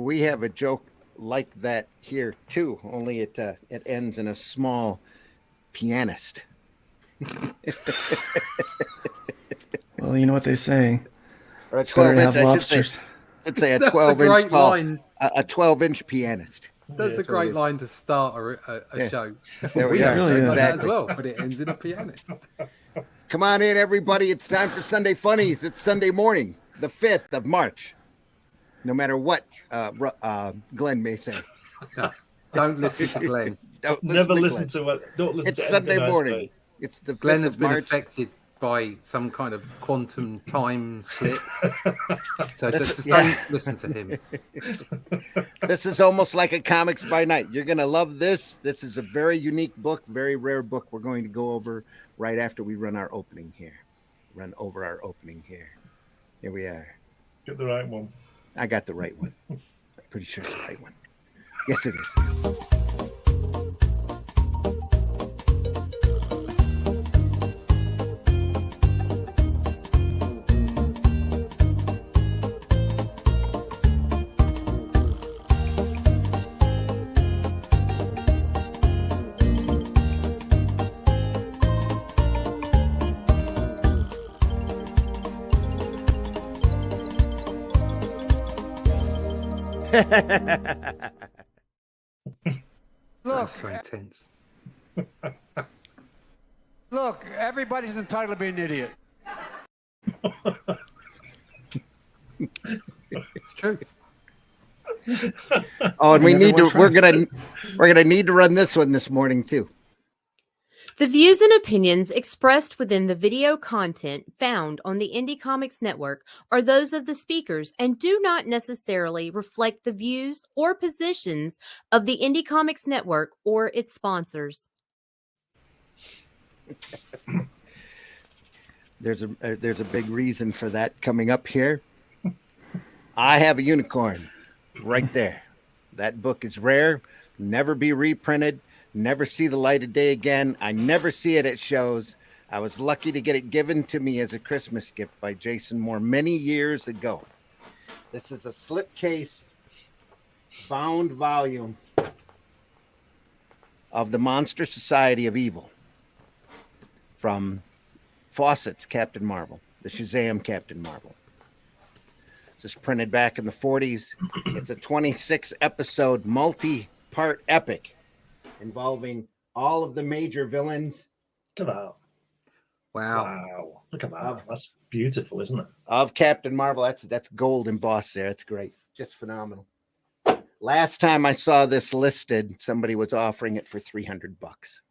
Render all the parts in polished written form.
We have a joke like that here too, only it ends in a small pianist. Well, you know what they say. Or a It's better 12 to inch, have I lobsters. should say a That's a 12 inch great tall, line. a 12-inch pianist. That's a great 12 line to start a Yeah. show. There we have are. jokes like that as Exactly. well, but it ends in a pianist. Come on in, everybody. It's time for Sunday Funnies. It's Sunday morning, the 5th of March. No matter what Glenn may say. No, don't listen to Glenn. Never listen to what. Don't listen It's to Sunday anything I morning. say. It's the 5th Glenn has of been March. affected by some kind of quantum time slip. So This just is- don't listen to him. This is almost like a comics by night. You're going to love this. This is a very unique book, very rare book we're going to go over right after we run our opening here. Run over our opening here. Here we are. Get the right one. I got the right one. I'm pretty sure it's the right one. Yes, it is. That's so intense. Look, everybody's entitled to be an idiot. It's true. Oh, and Everyone we're tries. gonna need to run this one this morning too. The views and opinions expressed within the video content found on the Indie Comics Network are those of the speakers and do not necessarily reflect the views or positions of the Indie Comics Network or its sponsors. There's a big reason for that coming up here. I have a unicorn right there. That book is rare, never be reprinted, never see the light of day again. I never see it at shows. I was lucky to get it given to me as a Christmas gift by Jason Moore many years ago. This is a slipcase bound volume of the Monster Society of Evil from Fawcett's Captain Marvel, the Shazam Captain Marvel. This is printed back in the 40s. It's a 26 episode multi-part epic involving all of the major villains Look at that. Wow. Wow. Look at that. That's beautiful, isn't it? of Captain Marvel. That's gold embossed there. That's great. Just phenomenal. Last time I saw this listed, somebody was offering it for $300.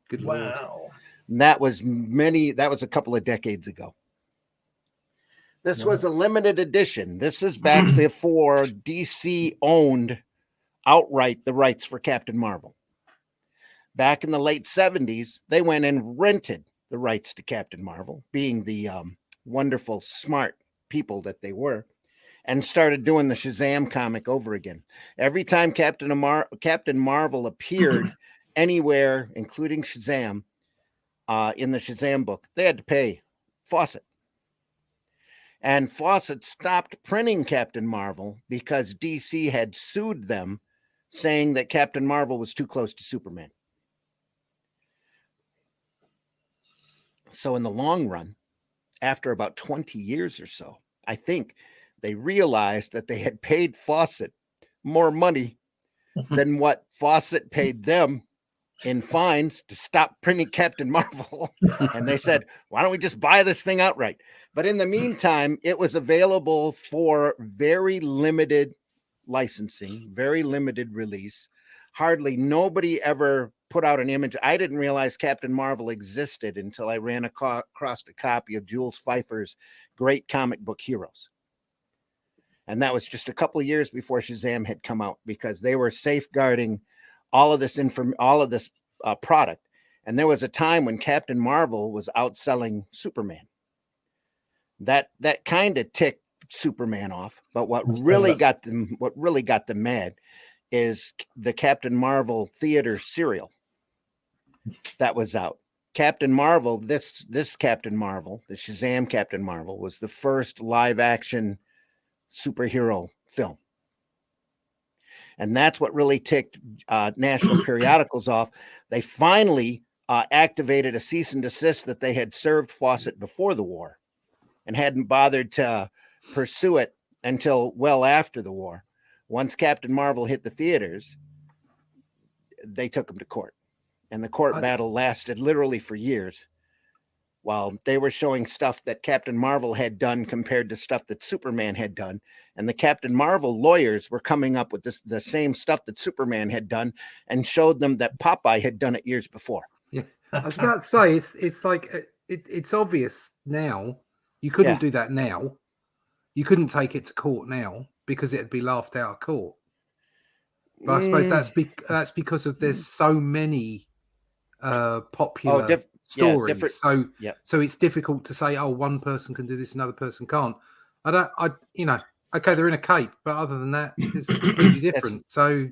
Good lord. Wow. And that was a couple of decades ago. This was a limited edition. This is back before DC owned outright the rights for Captain Marvel. Back in the late 70s, they went and rented the rights to Captain Marvel, being the wonderful, smart people that they were, and started doing the Shazam comic over again. Every time Captain Marvel appeared anywhere, including Shazam, in the Shazam book, they had to pay Fawcett. And Fawcett stopped printing Captain Marvel because DC had sued them, saying that Captain Marvel was too close to Superman. So in the long run, after about 20 years or so, I think they realized that they had paid Fawcett more money than what Fawcett paid them in fines to stop printing Captain Marvel. And they said, why don't we just buy this thing outright? But in the meantime, it was available for very limited licensing, very limited release. Hardly nobody ever put out an image. I didn't realize Captain Marvel existed until I ran across a copy of Jules Pfeiffer's great comic book Heroes. And that was just a couple of years before Shazam had come out, because they were safeguarding all of this product. And there was a time when Captain Marvel was outselling Superman. That kind of ticked Superman off. But what really got them mad is the Captain Marvel theater serial that was out. Captain Marvel, this Captain Marvel, the Shazam Captain Marvel, was the first live action superhero film. And that's what really ticked national periodicals off. They finally activated a cease and desist that they had served Fawcett before the war and hadn't bothered to pursue it until well after the war. Once Captain Marvel hit the theaters, they took him to court. And the court battle lasted literally for years while they were showing stuff that Captain Marvel had done compared to stuff that Superman had done. And the Captain Marvel lawyers were coming up with the same stuff that Superman had done and showed them that Popeye had done it years before. Yeah, I was about to say it's like it's obvious now. You couldn't do that now. You couldn't take it to court now because it'd be laughed out of court. But I suppose that's because of there's so many popular stories. So it's difficult to say, oh, one person can do this, another person can't. Okay, they're in a cape, but other than that, it's completely different. So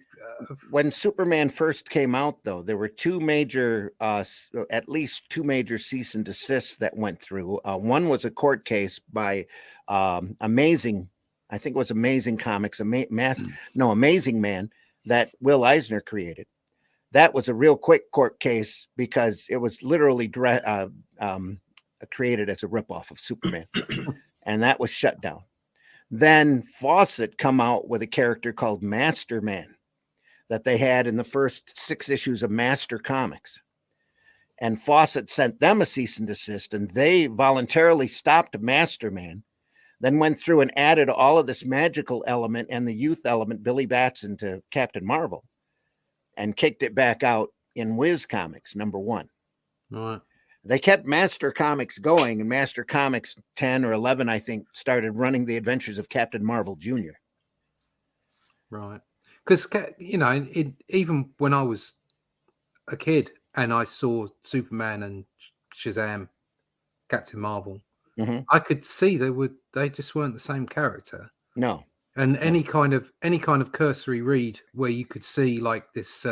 when Superman first came out, though, there were at least two major cease and desists that went through. One was a court case by Amazing Comics, Amazing Man, that Will Eisner created. That was a real quick court case because it was literally created as a ripoff of Superman, and that was shut down. Then Fawcett come out with a character called Master Man that they had in the first 6 issues of Master Comics. And Fawcett sent them a cease and desist, and they voluntarily stopped Master Man, then went through and added all of this magical element and the youth element, Billy Batson, to Captain Marvel, and kicked it back out in Whiz Comics, #1. Right. They kept Master Comics going, and Master Comics 10 or 11, I think, started running the adventures of Captain Marvel Jr. Right. Because, even when I was a kid and I saw Superman and Shazam, Captain Marvel, I could see they just weren't the same character. No. And any kind of cursory read where you could see like this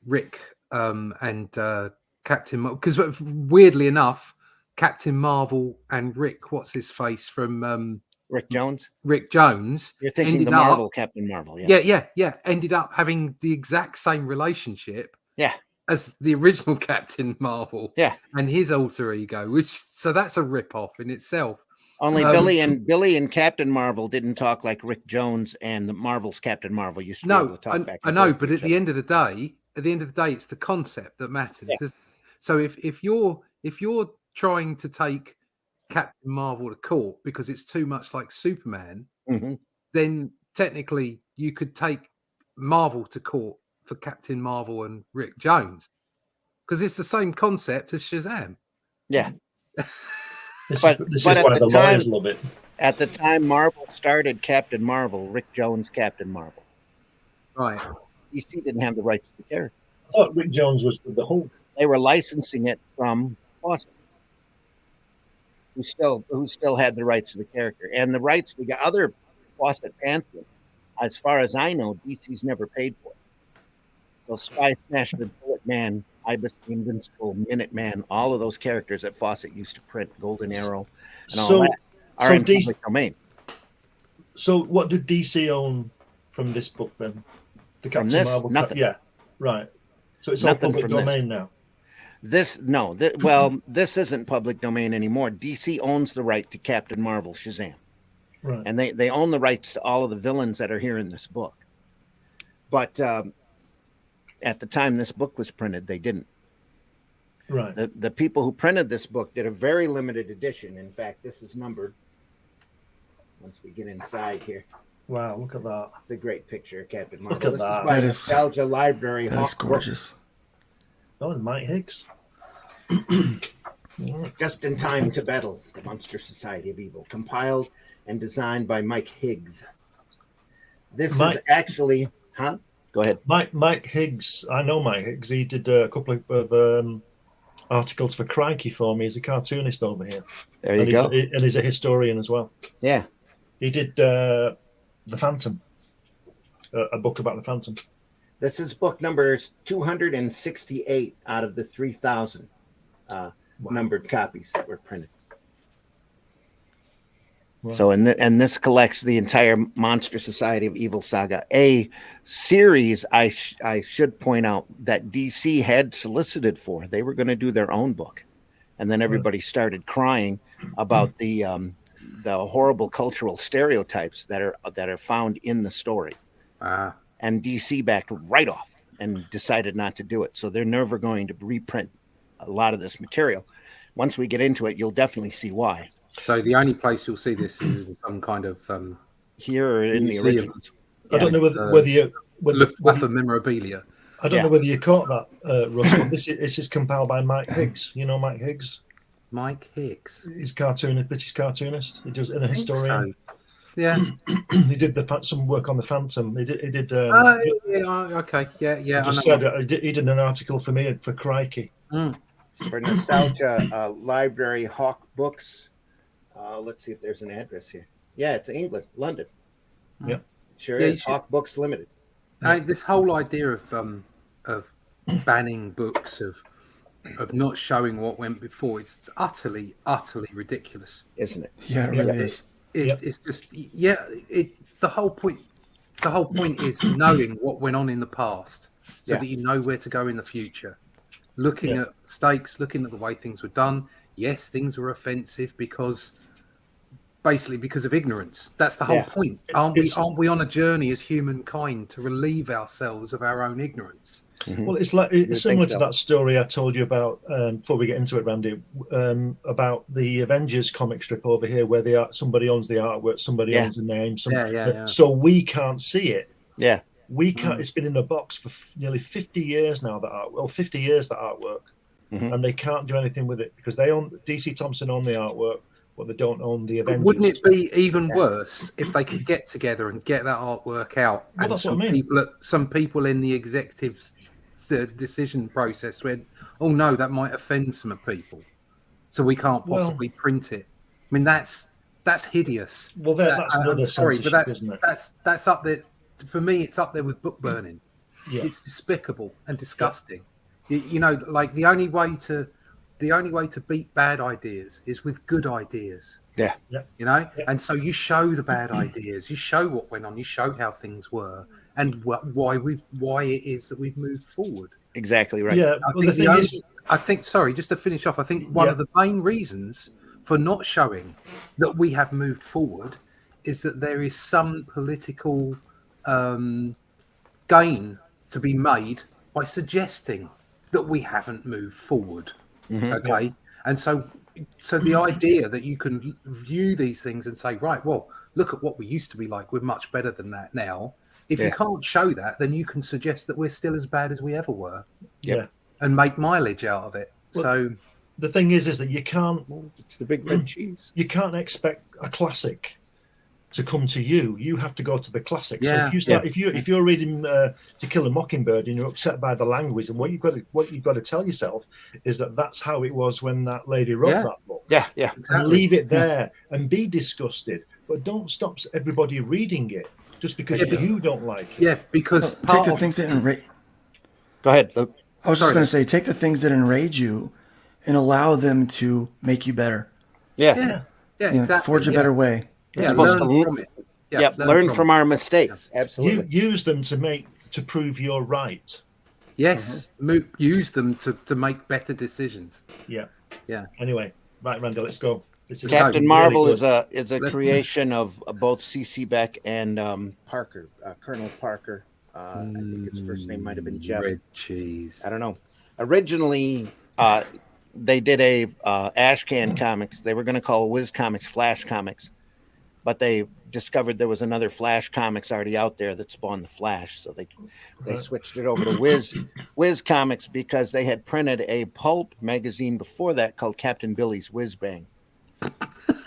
Rick and Captain Marvel, because weirdly enough, Captain Marvel and Rick, what's his face from Rick Jones. You're thinking the Marvel Captain Marvel, yeah. Ended up having the exact same relationship, as the original Captain Marvel, and his alter ego. So that's a rip-off in itself. Only Billy and Captain Marvel didn't talk like Rick Jones and the Marvel's Captain Marvel used to be able to talk back. I know, but at the end of the day, it's the concept that matters. Yeah. So if you're trying to take Captain Marvel to court because it's too much like Superman, then technically you could take Marvel to court for Captain Marvel and Rick Jones because it's the same concept as Shazam. Yeah. But one of the lawyers love it. At the time Marvel started Captain Marvel, Rick Jones Captain Marvel. Right. DC didn't have the rights to the character. I thought Rick Jones was the Hulk. They were licensing it from Fawcett, who still had the rights to the character and the rights to the other Fawcett Pantheon. As far as I know, DC's never paid for it. So Spy Smasher, Bullet Man, Ibis the Invincible, Minuteman, all of those characters that Fawcett used to print, Golden Arrow, and all that are in public domain. So what did DC own from this book then? The Captain Marvel, nothing. Yeah, right. So it's all public domain now. This isn't public domain anymore. DC owns the right to Captain Marvel, Shazam. Right. And they own the rights to all of the villains that are here in this book. But at the time this book was printed, they didn't. Right. The people who printed this book did a very limited edition. In fact, this is numbered. Once we get inside here. Wow, look at that. It's a great picture of Captain Marvel. Look at that. That is Nostalgia Library. That is gorgeous. Oh, and Mike Higgs. Just in Time to Battle, the Monster Society of Evil, compiled and designed by Mike Higgs. This is actually, Go ahead. Mike Higgs. I know Mike Higgs. He did a couple of articles for Crikey for me as a cartoonist over here. There you go. And he's a historian as well. Yeah. He did The Phantom, a book about the Phantom. This is book number 268 out of the 3,000 numbered copies that were printed. Right. So, and this collects the entire Monster Society of Evil saga, a series I should point out that DC had solicited for. They were going to do their own book, and then everybody started crying about the horrible cultural stereotypes that are found in the story. And DC backed right off and decided not to do it. So they're never going to reprint a lot of this material. Once we get into it, you'll definitely see why. So the only place you'll see this is in some kind of here or in the originals. I don't know whether you Luftwaffe memorabilia. I don't know whether you caught that, Russ, but this is compiled by Mike Higgs. You know Mike Higgs? Mike Higgs. He's British cartoonist. He does in a historian. So. Yeah. He did some work on the Phantom. He did. Okay. Yeah. I just said he did an article for me for Crikey. For Nostalgia Library, Hawk Books. Let's see if there's an address here. Yeah, it's England, London. Yeah, sure is. Hawk Books Limited. This whole idea of banning books, of not showing what went before, it's utterly ridiculous, isn't it? Yeah, it really is. It's just the whole point is knowing what went on in the past, so that you know where to go in the future. Looking at stakes, looking at the way things were done. Yes, things were offensive because of ignorance. That's the whole point. Aren't we on a journey as humankind to relieve ourselves of our own ignorance? Mm-hmm. Well, it's similar to that story I told you about before we get into it, Randy, about the Avengers comic strip over here, where somebody owns the artwork, somebody owns the name, so we can't see it. Yeah, we can't. It's been in the box for nearly 50 years now. That artwork, and they can't do anything with it because they own DC Thompson own the artwork, but they don't own the Avengers. Wouldn't it be even worse if they could get together and get that artwork out? Well, and that's what I mean. Some people in the executive decision process went, "Oh no, that might offend some people, so we can't possibly print it." I mean, that's hideous. Well, that's another censorship, isn't it? That's up there for me. It's up there with book burning. Yeah. It's despicable and disgusting. You know, like the only way to beat bad ideas is with good ideas. Yeah. You know, and so you show the bad ideas, you show what went on, you show how things were, and why it is that we've moved forward. Exactly right. Yeah. I think. Sorry, just to finish off, I think one of the main reasons for not showing that we have moved forward is that there is some political gain to be made by suggesting that we haven't moved forward. Okay, and so the idea that you can view these things and say, right, well, look at what we used to be like, we're much better than that now. If you can't show that, then you can suggest that we're still as bad as we ever were. Yeah, and make mileage out of it. Well, so the thing is that you can't. It's the big red cheese. You can't expect a classic to come to you. You have to go to the classic. Yeah. So if you start, if you're reading To Kill a Mockingbird and you're upset by the language, and what you've got to tell yourself is that that's how it was when that lady wrote that book. Yeah. Exactly. And leave it there and be disgusted, but don't stop everybody reading it just because you don't like it. Yeah, because take the things that enrage. Go ahead, Luke. I was just going to say, take the things that enrage you and allow them to make you better. Yeah, exactly. Forge a better way. Learn from it. Learn from our mistakes. Absolutely. Use them to prove you're right. Yes, use them to make better decisions. Yeah. Anyway, right, Randy, let's go. Captain Marvel is a creation of both C.C. Beck and Parker, Colonel Parker. I think his first name might have been Jeff. Red cheese. I don't know. Originally, they did a Ashcan Comics. They were going to call Whiz Comics Flash Comics, but they discovered there was another Flash Comics already out there that spawned the Flash, so they switched it over to Whiz Comics because they had printed a pulp magazine before that called Captain Billy's Whiz Bang.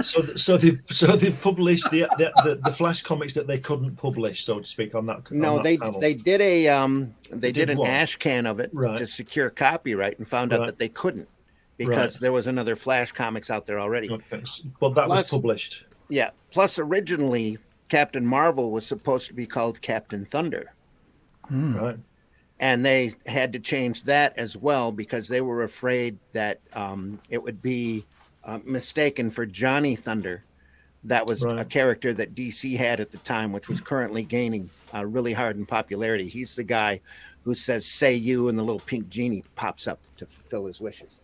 So they've published the Flash comics that they couldn't publish, so to speak, on that. No, they did an Ashcan of it right. to secure copyright and found out that they couldn't because there was another Flash Comics out there already. Okay. Well, that was published. Yeah. Plus, originally, Captain Marvel was supposed to be called Captain Thunder. Right. And they had to change that as well because they were afraid that it would be mistaken for Johnny Thunder That was a character that DC had at the time, which was currently gaining really hard in popularity. He's the guy who says, "Say you," and the little pink genie pops up to fulfill his wishes.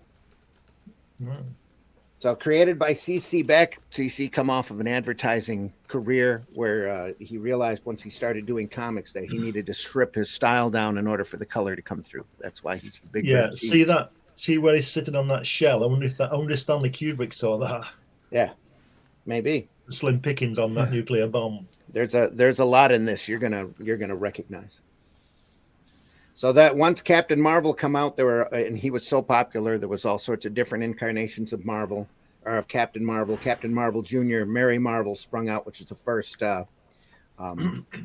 So created by C.C. Beck. C.C. come off of an advertising career where he realized once he started doing comics that he needed to strip his style down in order for the color to come through. That's why he's the big red see that? See where he's sitting on that shell? I wonder if Stanley Kubrick saw that. Yeah, maybe. The slim pickings on that nuclear bomb. There's a lot in this you're gonna recognize. So that once Captain Marvel come out, and he was so popular, there was all sorts of different incarnations of Marvel, or of Captain Marvel. Captain Marvel Jr., Mary Marvel sprung out, which is the first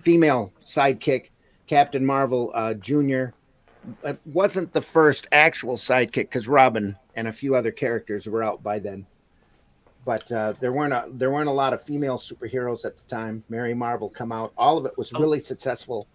female sidekick. Captain Marvel Jr. Wasn't the first actual sidekick because Robin and a few other characters were out by then. But there weren't a lot of female superheroes at the time. Mary Marvel come out. All of it was really successful.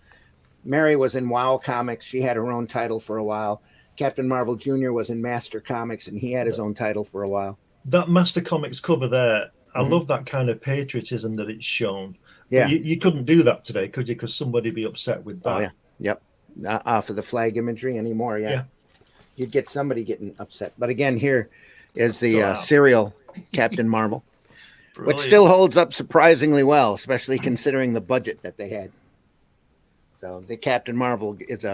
Mary was in WoW Comics. She had her own title for a while. Captain Marvel Jr. was in Master Comics, and he had his own title for a while. That Master Comics cover there, I love that kind of patriotism that it's shown. Yeah. You couldn't do that today, could you? Because somebody would be upset with that. Oh, yeah. Yep. Not off of the flag imagery anymore, yeah. You'd get somebody getting upset. But again, here is the serial Captain Marvel, which still holds up surprisingly well, especially considering the budget that they had. So the Captain Marvel is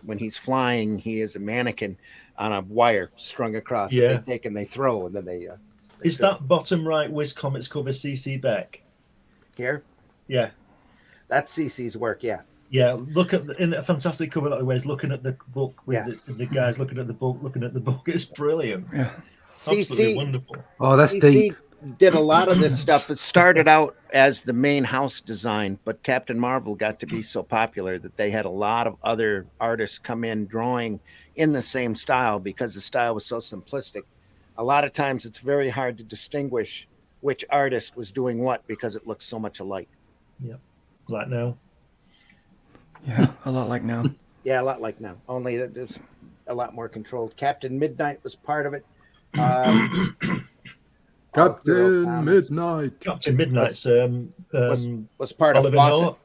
when he's flying, he is a mannequin on a wire strung across. Yeah. They take and they throw, and then they is that bottom right Wiz Comics cover C.C. Beck? Here? Yeah. That's CC's work, yeah. Yeah, look at in a fantastic cover that way. He's looking at the book with the guys looking at the book. It's brilliant. Yeah. Absolutely wonderful. Oh, that's CC deep. Did a lot of this stuff. It started out as the main house design, but Captain Marvel got to be so popular that they had a lot of other artists come in drawing in the same style because the style was so simplistic. A lot of times it's very hard to distinguish which artist was doing what because it looks so much alike. Yeah. Like now. Yeah, a lot like now. Yeah, a lot like now. Only there's a lot more controlled. Captain Midnight was part of it. Captain Midnight. Captain Midnight's was part of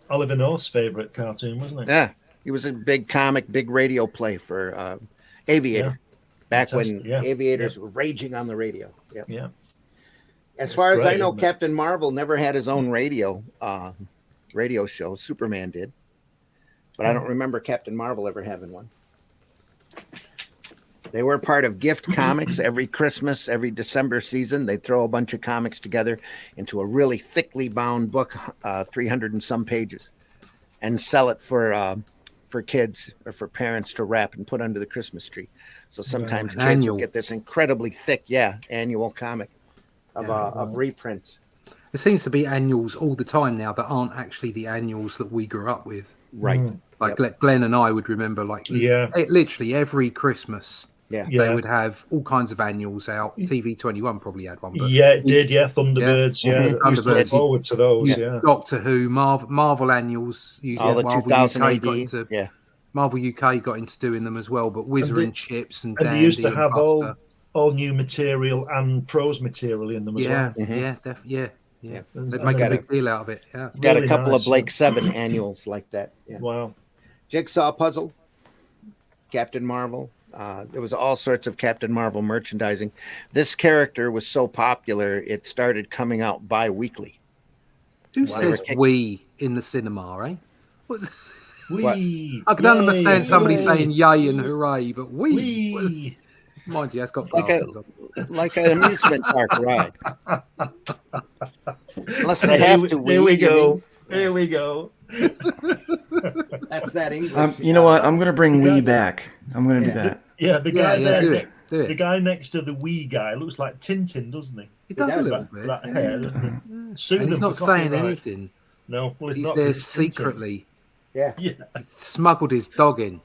Oliver North's favorite cartoon, wasn't it? Yeah, he was a big comic, big radio play for Aviator. Back when aviators were raging on the radio. Yep. Yeah. As far as I know, Captain Marvel never had his own radio show. Superman did. But I don't remember Captain Marvel ever having one. They were part of Gift Comics. Every Christmas, every December season, they throw a bunch of comics together into a really thickly bound book, 300 and some pages, and sell it for kids or for parents to wrap and put under the Christmas tree. So sometimes kids will get this incredibly thick, annual comic of reprints. There seems to be annuals all the time now that aren't actually the annuals that we grew up with. Right. Like Glenn and I would remember, literally every Christmas. Yeah. They would have all kinds of annuals out. TV21 probably had one. But it did. Yeah, Thunderbirds. Yeah, Thunderbirds. Used to look forward to those. Yeah. Doctor Who, Marvel annuals. All the 2000 AD. Marvel UK got into doing them as well, but Wizard Chips and they used to have all new material and prose material in them as well. Yeah. They'd make a big deal out of it. Yeah. Got a couple of Blake 7 annuals like that. Yeah. Wow. Jigsaw Puzzle, Captain Marvel. There was all sorts of Captain Marvel merchandising. This character was so popular, it started coming out bi-weekly. Who says we in the cinema, eh? We. I can understand somebody saying yay and hooray, but we. Mind you, that's got like an amusement park ride. Unless they have to. Here we go. Here we go. That's that English. You know what? I'm gonna bring Wee back. I'm gonna do that. Yeah, the guy there. Do it. The guy next to the wee guy looks like Tintin, doesn't he? He does a little bit. That hair, doesn't he? And he's not saying anything. No, well, he's there secretly. Yeah. He smuggled his dog in.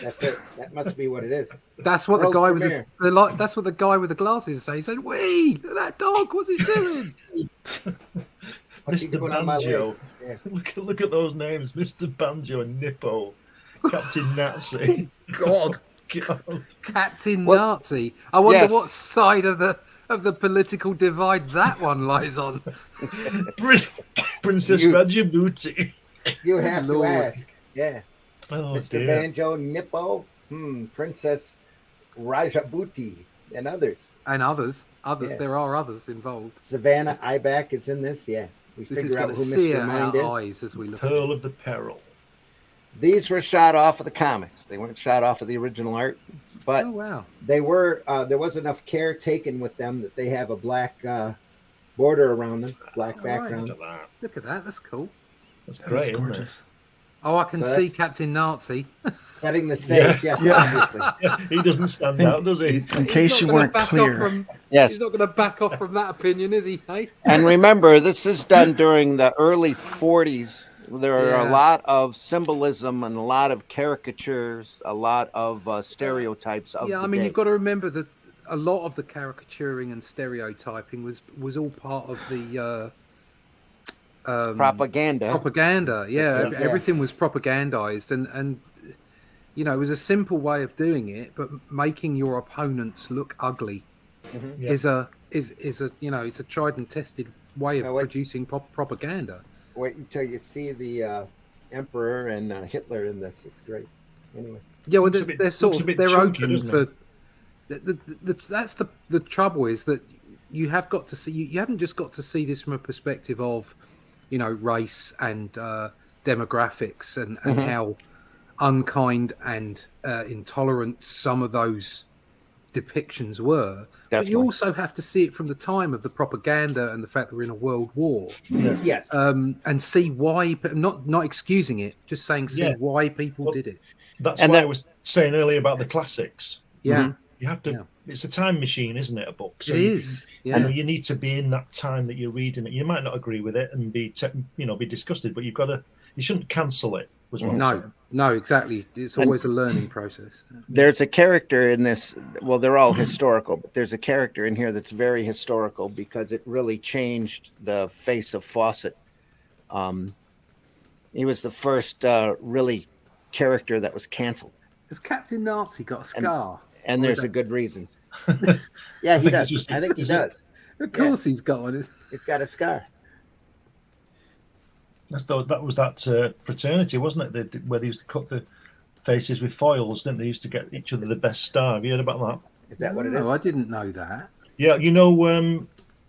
That's it. That must be what it is. That's what the guy with the that's what the guy with the glasses say. He said, "Wee, look at that dog. What's he doing?" Mr. Banjo. Yeah. Look at those names, Mr. Banjo and Nippo, Captain Nazi. God. Captain Nazi. I wonder what side of the of the political divide that one lies on. Princess Rajabuti. You have to ask. Yeah. Oh, Mr. dear. Banjo Nippo, Princess Rajabuti, and others. And others. Yeah. There are others involved. Savannah Iback is in this. Yeah. We This is figure going out to who sear Mr. Mind our is. eyes as we look. Pearl of the Peril. These were shot off of the comics. They weren't shot off of the original art, but Oh wow! they were. There was enough care taken with them that they have a black border around them, black All background. right. Look at that. That's cool. That's That's great, isn't it? gorgeous. Oh, I can So see that's- Captain Nazi. Setting the stage, yes, Yeah. obviously. Yeah, he doesn't stand out, does he? In case you weren't clear. Yes. He's not going to back off from that opinion, is he? Hey? And remember, this is done during the early 40s. There are a Yeah. lot of symbolism and a lot of caricatures, a lot of stereotypes of Yeah, the I mean, day. you've got to remember that a lot of the caricaturing and stereotyping was all part of the Propaganda. propaganda. Yeah, Yeah. everything was propagandized, and you know, it was a simple way of doing it, but making your opponents look ugly Yeah. is a you know, it's a tried and tested way of Now, wait. producing propaganda. Wait until you see the Emperor and Hitler in this. It's great. Anyway. Yeah, well, Looks a bit- they're sort looks a of bit they're chunky, open doesn't for. it? That's the trouble is that you have got to see you haven't just got to see this from a perspective of, you know, race and demographics and how unkind and intolerant some of those depictions were. But you Definitely. also have to see it from the time of the propaganda and the fact that we're in a world war, Yes. and see why. Not excusing it, just saying Yeah. why people Well, did it. That's And why that- I was saying earlier about the classics. Yeah, You have to. Yeah. It's a time machine, isn't it? A book. it is. Yeah. And you need to be in that time that you're reading it. You might not agree with it and be disgusted, but you've got to. You shouldn't cancel it. Was what I'm saying. No, exactly. It's always a learning process. There's a character in this. Well, they're all historical, but there's a character in here that's very historical because it really changed the face of Fawcett. He was the first really character that was canceled, Has Captain Nazi got a scar? and Or there's is a that- good reason. Yeah, he think does. it's just- I think he is it- does. Of course, he's got one. He's got a scar. That was that fraternity, wasn't it? Where they used to cut the faces with foils, didn't they? Used to get each other the best star. Have you heard about that? Is that what it is? No, I didn't know that. Yeah, you know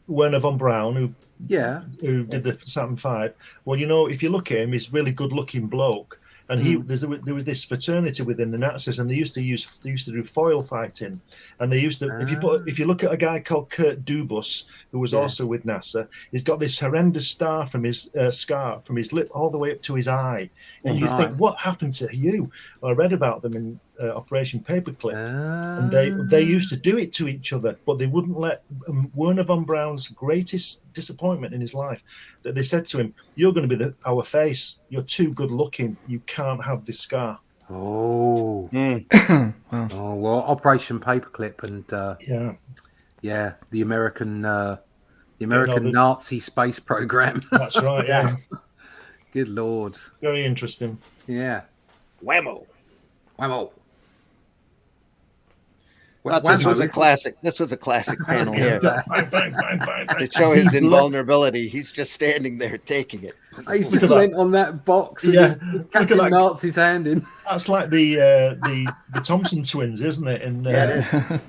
Werner von Braun, Yeah. who did the Saturn V. Well, you know, if you look at him, he's a really good-looking bloke, and there was this fraternity within the Nazis, and they used to do foil fighting, and they used to. If you look at a guy called Kurt Dubus, who was also with NASA, he's got this horrendous scar from his lip all the way up to his eye, and you think, what happened to you? Well, I read about them in Operation Paperclip. And they used to do it to each other, but they wouldn't let Werner von Braun's greatest disappointment in his life, that they said to him, "You're going to be our face. You're too good looking. You can't have this scar." Oh. Wow. Oh well, Operation Paperclip and the American Nazi space program. That's right. Yeah, Good Lord. very interesting. Yeah. Whammo. Whammo. This was a classic. This was a classic panel here Bang, bang, bang, bang, bang. to show his invulnerability. He's just standing there taking it. He's Look just at that. leant on that box with Yeah, his look at Captain that. Nazi's hand in. That's like the Thompson twins, isn't it? And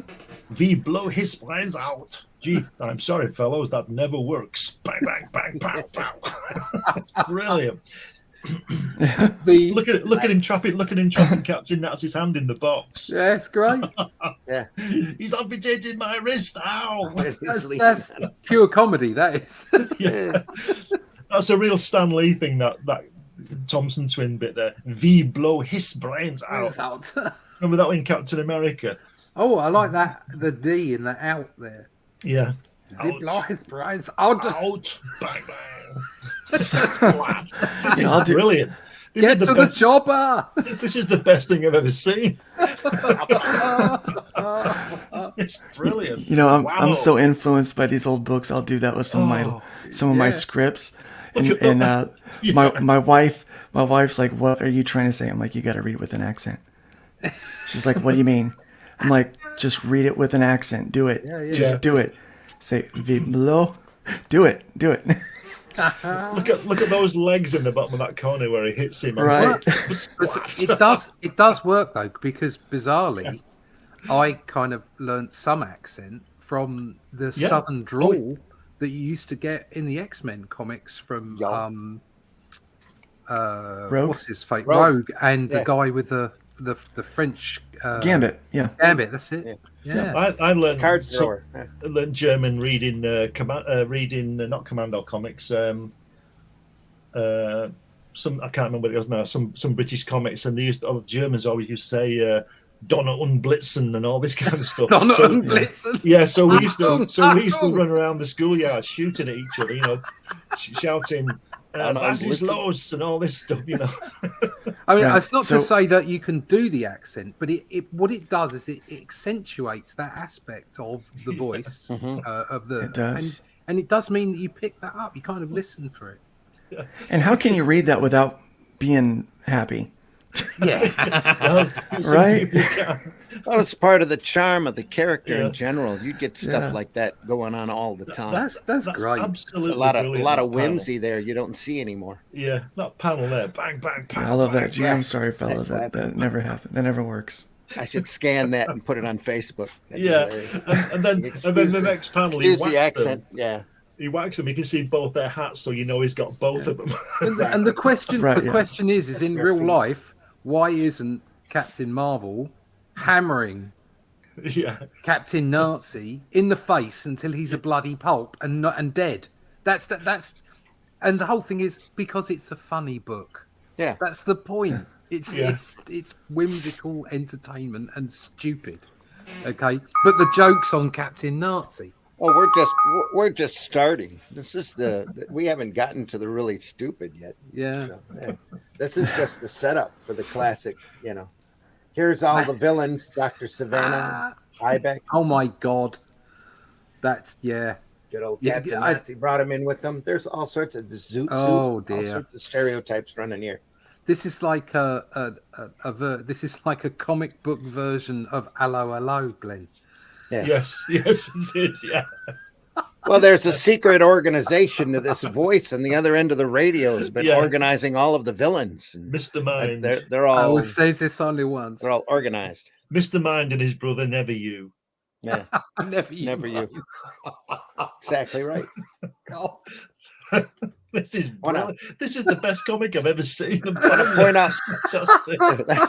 we blow his brains out. Gee, I'm sorry, fellows, that never works. Bang, bang, bang, bang, bang. It's brilliant. Look at him trapping Captain Nazi's hand in the box. Yeah, it's great. Yeah. He's amputated my wrist. Ow. That's pure comedy, that is. Yeah. That's a real Stan Lee thing, that Thompson twin bit there. We blow his brains out. It's out. Remember that in Captain America? Oh, I like that. The D in the out there. Yeah. Zip his brains out. Out. Bang, bang. I'll do- Brilliant. This Get is to the chopper. This is the best thing I've ever seen. It's brilliant. You know, I'm Wow. so influenced by these old books. I'll do that with some of my scripts. And my wife's like, "What are you trying to say?" I'm like, "You got to read it with an accent." She's like, "What do you mean?" I'm like, "Just read it with an accent. Do it. Just do it." Say Vimlo. Do it. Look at those legs in the bottom of that corner where he hits him. Right. It does work though, because bizarrely, I kind of learnt some accent from the southern drawl that you used to get in the X-Men comics from Rogue? What's his fake Rogue and the guy with the French Gambit. Yeah, Gambit. That's it. Yeah. I learned Card thrower. I learned German reading not Commando comics. Some I can't remember what it was now. Some British comics, and the Germans always used to say Donner Unblitzen and all this kind of stuff. Donner Unblitzen. Yeah, so we used to run around the schoolyard shooting at each other, shouting Basis Los and all this stuff, I mean, it's not to say that you can do the accent, but what it does is it accentuates that aspect of the voice of the. It does. And it does mean that you pick that up. You kind of listen for it. Yeah. And how can you read that without being happy? Yeah. Right? That was part of the charm of the character in general. You get stuff like that going on all the time. That's great. Absolutely, a lot of whimsy there you don't see anymore. Yeah, that panel there, bang, bang, bang. I love that jam. Yeah. Sorry, fellas, that never happened. That never works. I should scan that and put it on Facebook. And then the next panel, he the accent. Them. Yeah. He whacks them. You can see both their hats, so he's got both of them. And the question is in real life, why isn't Captain Marvel hammering Captain Nazi in the face until he's a bloody pulp and dead? That's and the whole thing is because it's a funny book. Yeah, that's the point. It's whimsical entertainment and stupid. Okay, but the joke's on Captain Nazi. Well, we're just starting. This is we haven't gotten to the really stupid yet. Yeah. So, this is just the setup for the classic. Here's all the villains: Dr. Savannah, Ibeck. Oh my God, that's good old Captain Nazi brought him in with them. There's all sorts of all sorts of stereotypes running here. This is like this is like a comic book version of Hello, Hello, Glenn. Yeah. Yes, it is. Yeah. Well, there's a secret organization to this voice, and the other end of the radio has been organizing all of the villains. And Mr. Mind. They're all. I will say this only once. They're all organized. Mr. Mind and his brother, Never You. Yeah. Never you. Exactly right. God. This is the best comic I've ever seen. I'm trying to point out.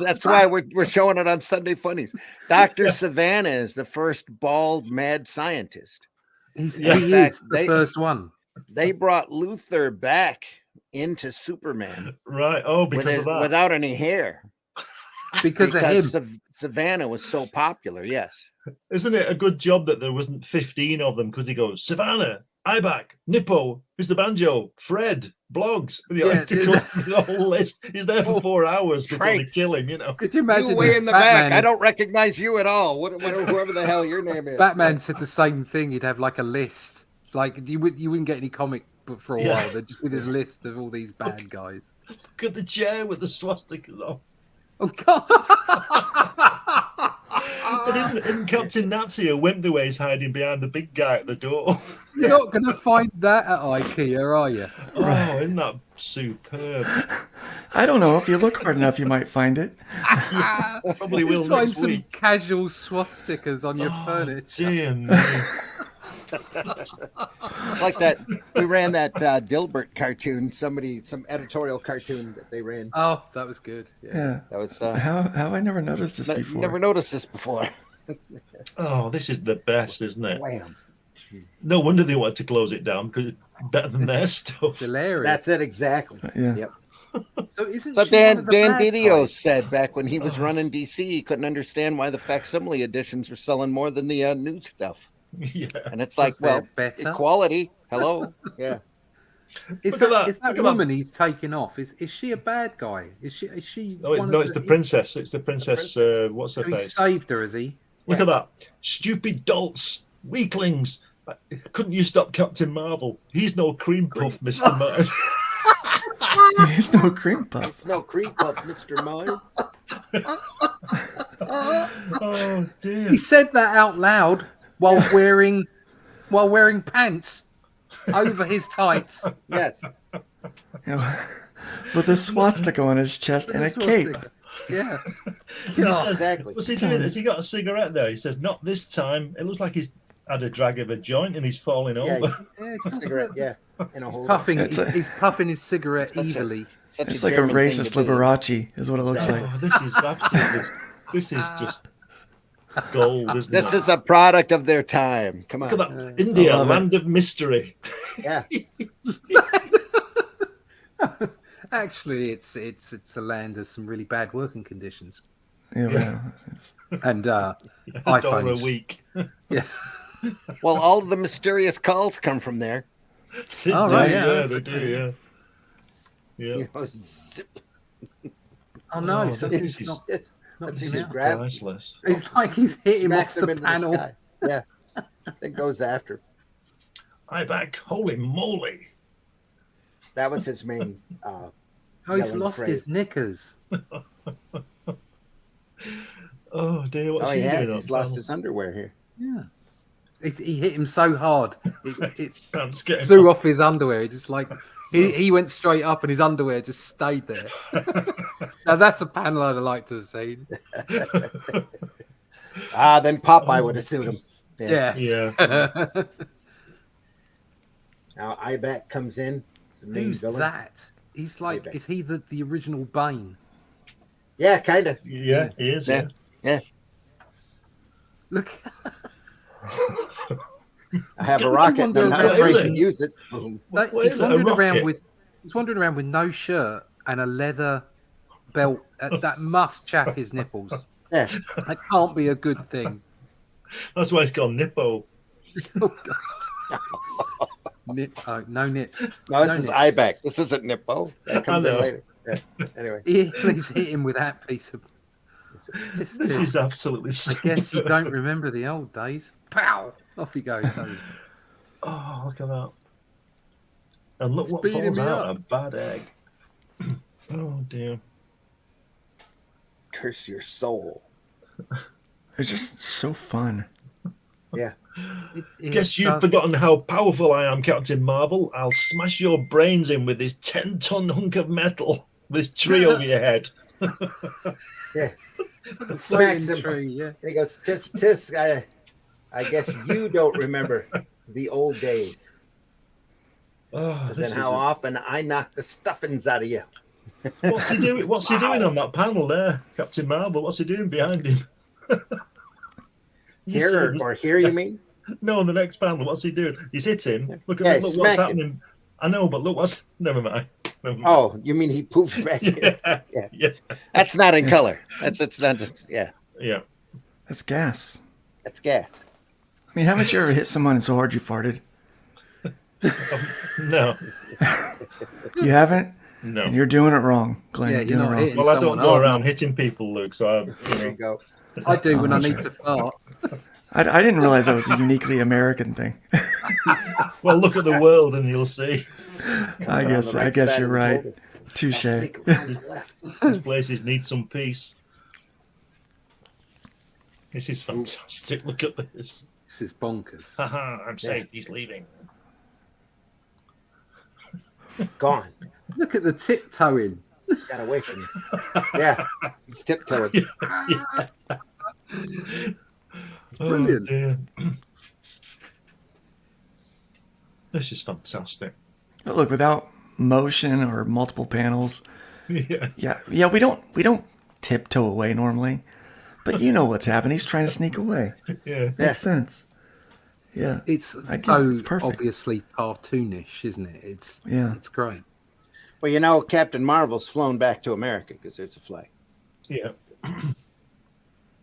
That's why we're showing it on Sunday Funnies. Dr. Savannah is the first bald mad scientist. He is the first one. They brought Luther back into Superman. Right. Oh, because of that. Without any hair. Because of him. Savannah was so popular, yes. Isn't it a good job that there wasn't 15 of them? Because he goes, Savannah, Iback, Nippo, Mr. Banjo, Fred, Blogs. The whole list. He's there for 4 hours before they kill him, Could you imagine? You way in the back. I don't recognize you at all. Whoever the hell your name is. Batman said the same thing. He'd have like a list. Like you wouldn't get any comic book for a while. They'd just with his list of all these bad guys. Look at the chair with the swastikas on. Oh God. But isn't Captain Nazi a wimp the way he's hiding behind the big guy at the door? You're not going to find that at IKEA, are you? Oh, isn't that superb? I don't know. If you look hard enough, you might find it. Probably will find next some week. Casual swastikas on your furniture. Dear me. It's like that. We ran that Dilbert cartoon. Some editorial cartoon that they ran. Oh, that was good. Yeah. That was. How I never noticed this before. Never noticed this before. Oh, this is the best, isn't it? Wham. No wonder they wanted to close it down because it's better than their stuff. Hilarious. That's it exactly. Yeah. Yep. So Dan Didio said back when he was running DC, he couldn't understand why the facsimile editions were selling more than the new stuff. Yeah. And it's like, well, equality. Hello. Yeah. Is that woman he's taking off? Is she a bad guy? Is she? No, it's the princess. It's the princess. What's her face? He saved her, is he? Look at that. Stupid dolts, weaklings. Couldn't you stop Captain Marvel? He's no cream puff, Mr. Martin. He's no cream puff. It's no cream puff, Mr. Martin. Oh dear. He said that out loud while wearing while wearing pants over his tights. Yes. With a swastika on his chest and a cape. Yeah. Exactly. What's he doing? Has he got a cigarette there? He says, "Not this time." It looks like he's had a drag of a joint and he's falling over. It's a cigarette. Yeah. He's puffing his cigarette evilly. It's like a racist Liberace, is what it looks like. This is absolutely. This is just gold, isn't This it? is a product of their time. Come on. Look at that. India, land of mystery. Yeah. Actually, it's a land of some really bad working conditions. Yeah. And $1 iPhones. a week. Yeah. Well, all the mysterious calls come from there. They Oh, do, right, they do, yeah. You know, zip. Oh no, this it's not. This Not is him out. priceless. It's like he's hit him off smacks him the into panel. the sky. Yeah. It goes after. I back. Holy moly. That was his main. Oh, he's yelling lost phrase. his knickers. Oh dear, what's he he has. doing? He's lost his underwear here. Yeah. He hit him so hard. It Pants getting threw off his underwear. He just like he went straight up and his underwear just stayed there. Now that's a panel I'd like to have seen. Then Popeye would have sued him. Yeah. Yeah. Now Iback comes in. It's the main Who's villain. that? He's like, Iback. is he the original Bane? Yeah, kind of. Yeah, he is. Yeah. Yeah. Look. I have a rocket and I'm not What afraid is to it? use it. Boom. Like, What he's is it, a wandering around rocket? with no shirt and a leather belt that must chafe his nipples. Yeah. That can't be a good thing. That's why it's called Nippo. Oh, God. No nip. No, this No is nips. Iback. This isn't Nippo. That comes I in know. later. Yeah. Anyway. Please hit him with that piece of. This is absolutely I stupid. guess you don't remember the old days. Pow! Off he goes. Oh, look at that. And look It's what beating falls me out. up. A bad egg. Oh, dear. Curse your soul. It's just so fun. Yeah. Guess you've forgotten how powerful I am, Captain Marvel. I'll smash your brains in with this 10-ton hunk of metal with this tree over your head. Yeah. The Smacks him. tree, yeah. And he goes, tisk, tisk. I guess you don't remember the old days. Oh, And how often I knock the stuffings out of you. What's he doing? What's he doing on that panel there, Captain Marvel? What's he doing behind him? Here or here, you mean? No, on the next panel. What's he doing? He's hitting. Look Yeah, at look what's happening. I know, but look what's. Never mind. Oh, you mean he poofs back? Yeah. That's not in color. It's not. Yeah. Yeah. That's gas. That's gas. I mean, haven't you ever hit someone so hard you farted? No. You haven't? No. And you're doing it wrong, Glenn. Yeah, you're you're doing it not wrong. hitting Well, I don't someone go hard. around hitting people, Luke. So There you go. I do when I that's need to fart. I didn't realize that was a uniquely American thing. well, look at the world and you'll see. I guess you're right. Touche. These places need some peace. This is fantastic. Look at this. This is bonkers. Haha, I'm safe. He's leaving. Gone. Look at the tiptoeing. Got away from me. Yeah. He's tiptoeing. It's brilliant. Oh, dear. This is fantastic. But look, without motion or multiple panels, Yeah. we don't tiptoe away normally. But you know what's happening. He's trying to sneak away. Yeah. Makes sense. Yeah. It's I get so it. It's perfect. obviously cartoonish, isn't it? It's great. Well, you know, Captain Marvel's flown back to America because there's a flag. Yeah.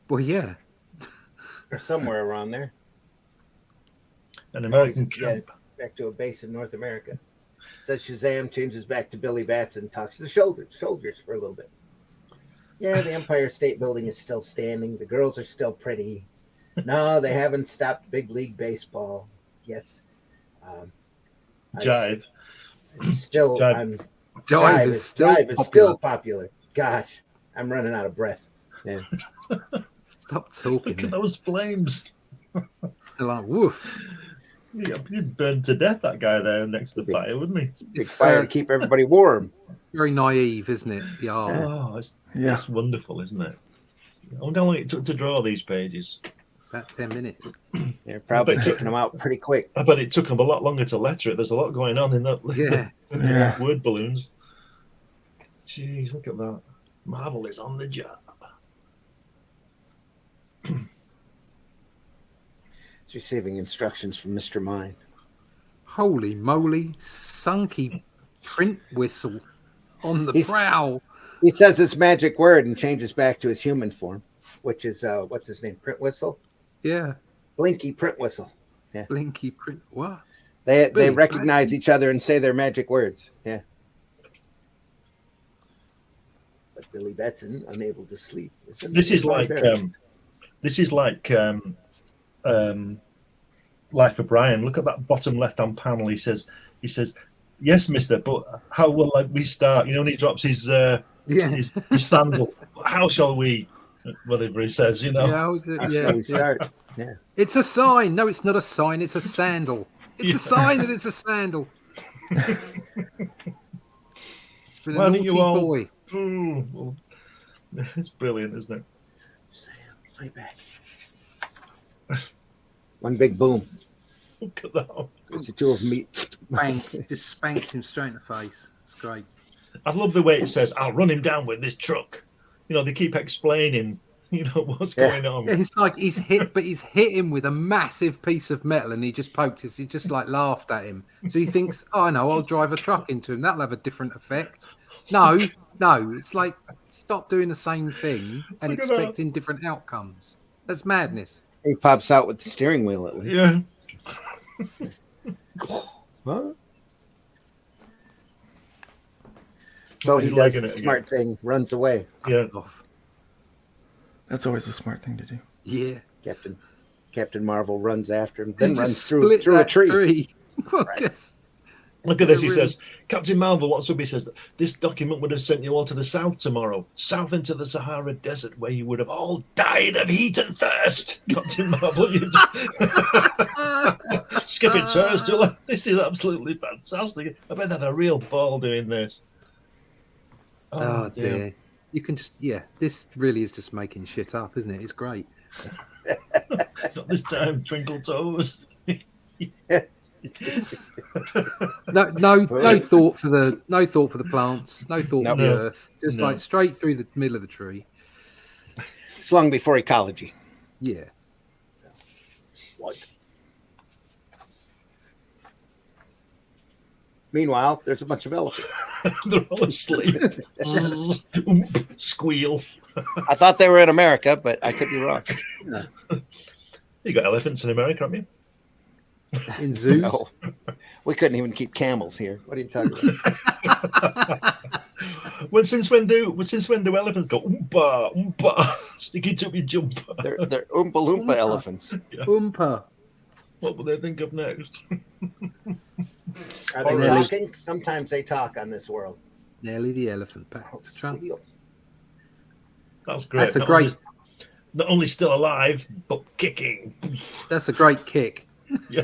Well, yeah. Or somewhere around there. An American Yeah, camp. back to a base in North America. Says Shazam, changes back to Billy Bats and talks to the soldiers for a little bit. Yeah, the Empire State Building is still standing. The girls are still pretty. No, they haven't stopped Big League Baseball. Yes. Jive. Still, Jive. Jive is still popular. popular. Gosh, I'm running out of breath. Yeah. Stop talking. Look at those flames. They're like, woof. He'd burn to death, that guy there next to the fire, wouldn't he? Big fire to keep everybody warm. Very naive, isn't it? The art. Oh, it's wonderful, isn't it? I wonder how long it took to draw these pages. About 10 minutes. They're probably kicking them out pretty quick. I bet it took them a lot longer to letter it. There's a lot going on in that. Yeah. Word balloons. Jeez, look at that. Marvel is on the job. It's receiving instructions from Mr. Mind. Holy moly, sunky print whistle on the prow. He says his magic word and changes back to his human form, which is, what's his name? Print Whistle? Yeah. Blinky Print Whistle. Yeah. Blinky Print, what? They recognize each other and say their magic words. Yeah. But Billy Batson, unable to sleep. This is like Life of Brian. Look at that bottom left-hand panel. He says, "Yes, mister, but how will we start?" You know, when he drops his sandal. How shall we? Whatever he says, you know. How shall we start? Yeah. It's a sign. No, it's not a sign. It's a sandal. It's a sign that it's a sandal. It's been a naughty boy. Well, it's brilliant, isn't it? Sam, play back. One big boom. Look at that. It's the two of them meet. Bang. Just spanked him straight in the face. It's great. I love the way it says, "I'll run him down with this truck." You know, they keep explaining, what's going on. Yeah, it's like he's hit him with a massive piece of metal and he just laughed at him. So he thinks, "Oh no, I'll drive a truck into him. That'll have a different effect." No, it's like, stop doing the same thing and expecting different outcomes. That's madness. He pops out with the steering wheel at least. Yeah. Huh? So he does the smart thing, runs away. Yeah. That's always a smart thing to do. Yeah. Captain Marvel runs after him, then runs through a tree. Right. Look at this. He says, Captain Marvel, what's up? He says, "This document would have sent you all to the south tomorrow, south into the Sahara Desert, where you would have all died of heat and thirst." Captain Marvel, skip it, sir. This is absolutely fantastic. I bet they had a real ball doing this. Oh dear. You can just, this really is just making shit up, isn't it? It's great. Not this time, Twinkle Toes. No thought for the plants, no thought for the earth. Just like straight through the middle of the tree. It's long before ecology. Yeah. What? Meanwhile, there's a bunch of elephants. They're all asleep. Squeal. I thought they were in America, but I could be wrong. No. You got elephants in America, haven't you? In zoos? No. We couldn't even keep camels here. What are you talking about? Well, since when do elephants go oompa oompa sticky toppy jumper? They're oompa loompa elephants. Yeah. Oompa. What will they think of next? Are they talking? Sometimes they talk on this world. Nelly the elephant back to trunk. That's great. Not only still alive, but kicking. That's a great kick. Yeah.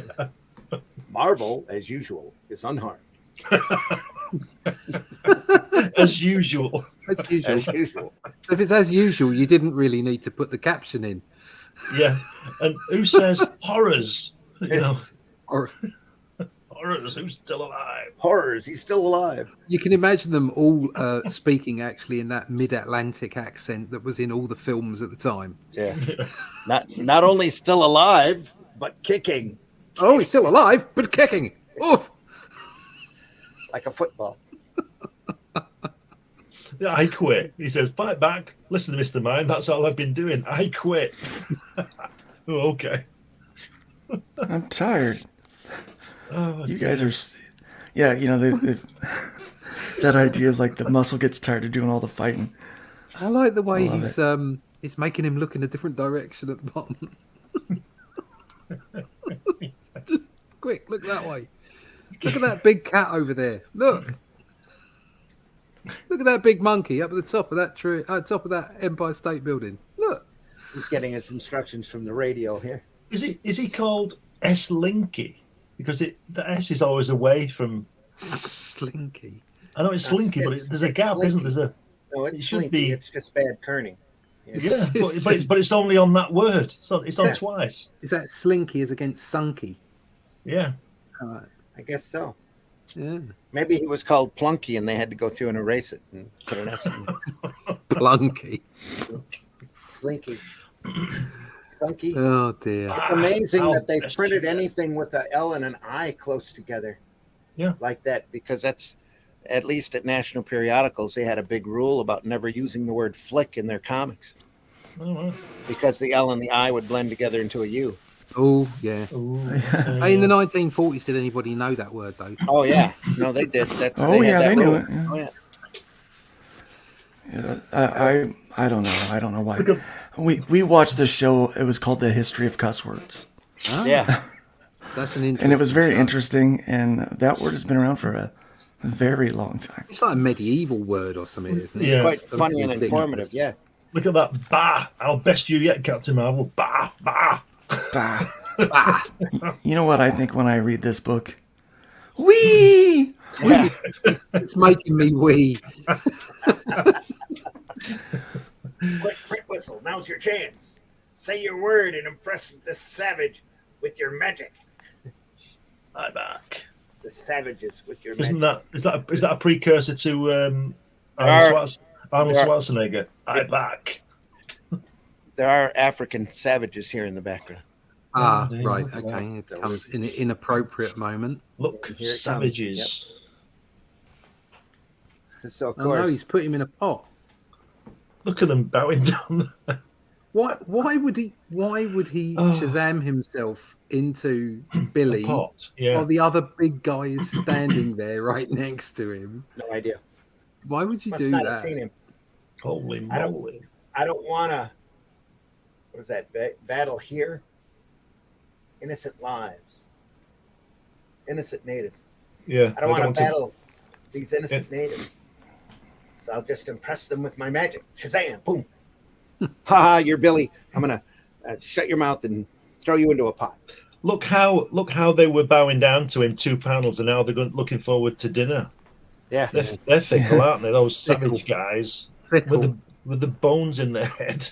Marvel, as usual, is unharmed. As usual. As usual. As usual. If it's as usual, you didn't really need to put the caption in. Yeah. And who says horrors? Or horrors, who's still alive? Horrors, he's still alive. You can imagine them all speaking actually in that mid-Atlantic accent that was in all the films at the time. Yeah. Not only still alive, but kicking. Oh, he's still alive, but kicking. Oof. Like a football. Yeah, I quit. He says, "Fight back. Listen to Mr. Mind. That's all I've been doing. I quit." Oh, okay. I'm tired. Oh, you guys are, that idea of like the muscle gets tired of doing all the fighting. I like the way it's making him look in a different direction at the bottom. Just quick, look that way. Look at that big cat over there. Look at that big monkey up at the top of that tree, top of that Empire State Building. Look. He's getting his instructions from the radio here. Is he called S. Linky? because the S is always away from Slinky. I know it's Slinky, but there's a gap, Slinky. isn't there? No, it's it should Slinky. be. It's just bad kerning. Yeah, but it's only on that word. It's on twice. Is that Slinky is against Sunky? Yeah. I guess so. Yeah. Maybe he was called Plunky and they had to go through and erase it and put an S in it. Plunky. Slinky. Slinky. Oh, dear. It's amazing that they printed anything with an L and an I close together. Yeah. Like that, because that's, at least at National Periodicals, they had a big rule about never using the word flick in their comics. Oh, wow. Because the L and the I would blend together into a U. Oh, yeah. Hey, in the 1940s, did anybody know that word, though? Oh, yeah. No, they did. They knew it. Yeah. Oh, yeah. Yeah, I don't know. I don't know why. We watched this show. It was called The History of Cuss Words. Oh. Yeah. That's an interesting. And it was very interesting. And that word has been around for a very long time. It's like a medieval word or something, isn't it? Yeah. It's quite funny and informative. Yeah. Look at that. Bah. I'll best you yet, Captain Marvel. Bah. Bah. Bah. Ah. You know what I think when I read this book? Wee! Yeah. It's making me wee. Quick whistle. Now's your chance. Say your word and impress this savage with your magic. I'm back. The savages with your Isn't magic. is that a precursor to Arnold Schwarzenegger? I'm back. There are African savages here in the background. Ah, right. Okay. It comes in an inappropriate moment. Look, savages. So, of Oh, course. no, he's put him in a pot. Look at them bowing down. Why would he Shazam himself into Billy Pot. Yeah. while the other big guy is standing there right next to him? No idea. Why would you Must do not that? have seen him. Holy moly. I don't want to. What is that? Battle here? Innocent lives. Innocent natives. Yeah. I don't want to battle these innocent natives. So I'll just impress them with my magic. Shazam! Boom! Ha! You're Billy. I'm gonna shut your mouth and throw you into a pot. Look how they were bowing down to him 2 panels, and now they're looking forward to dinner. Yeah, they're fickle, aren't they? Those Fickle. savage guys Fickle. with the bones in their head.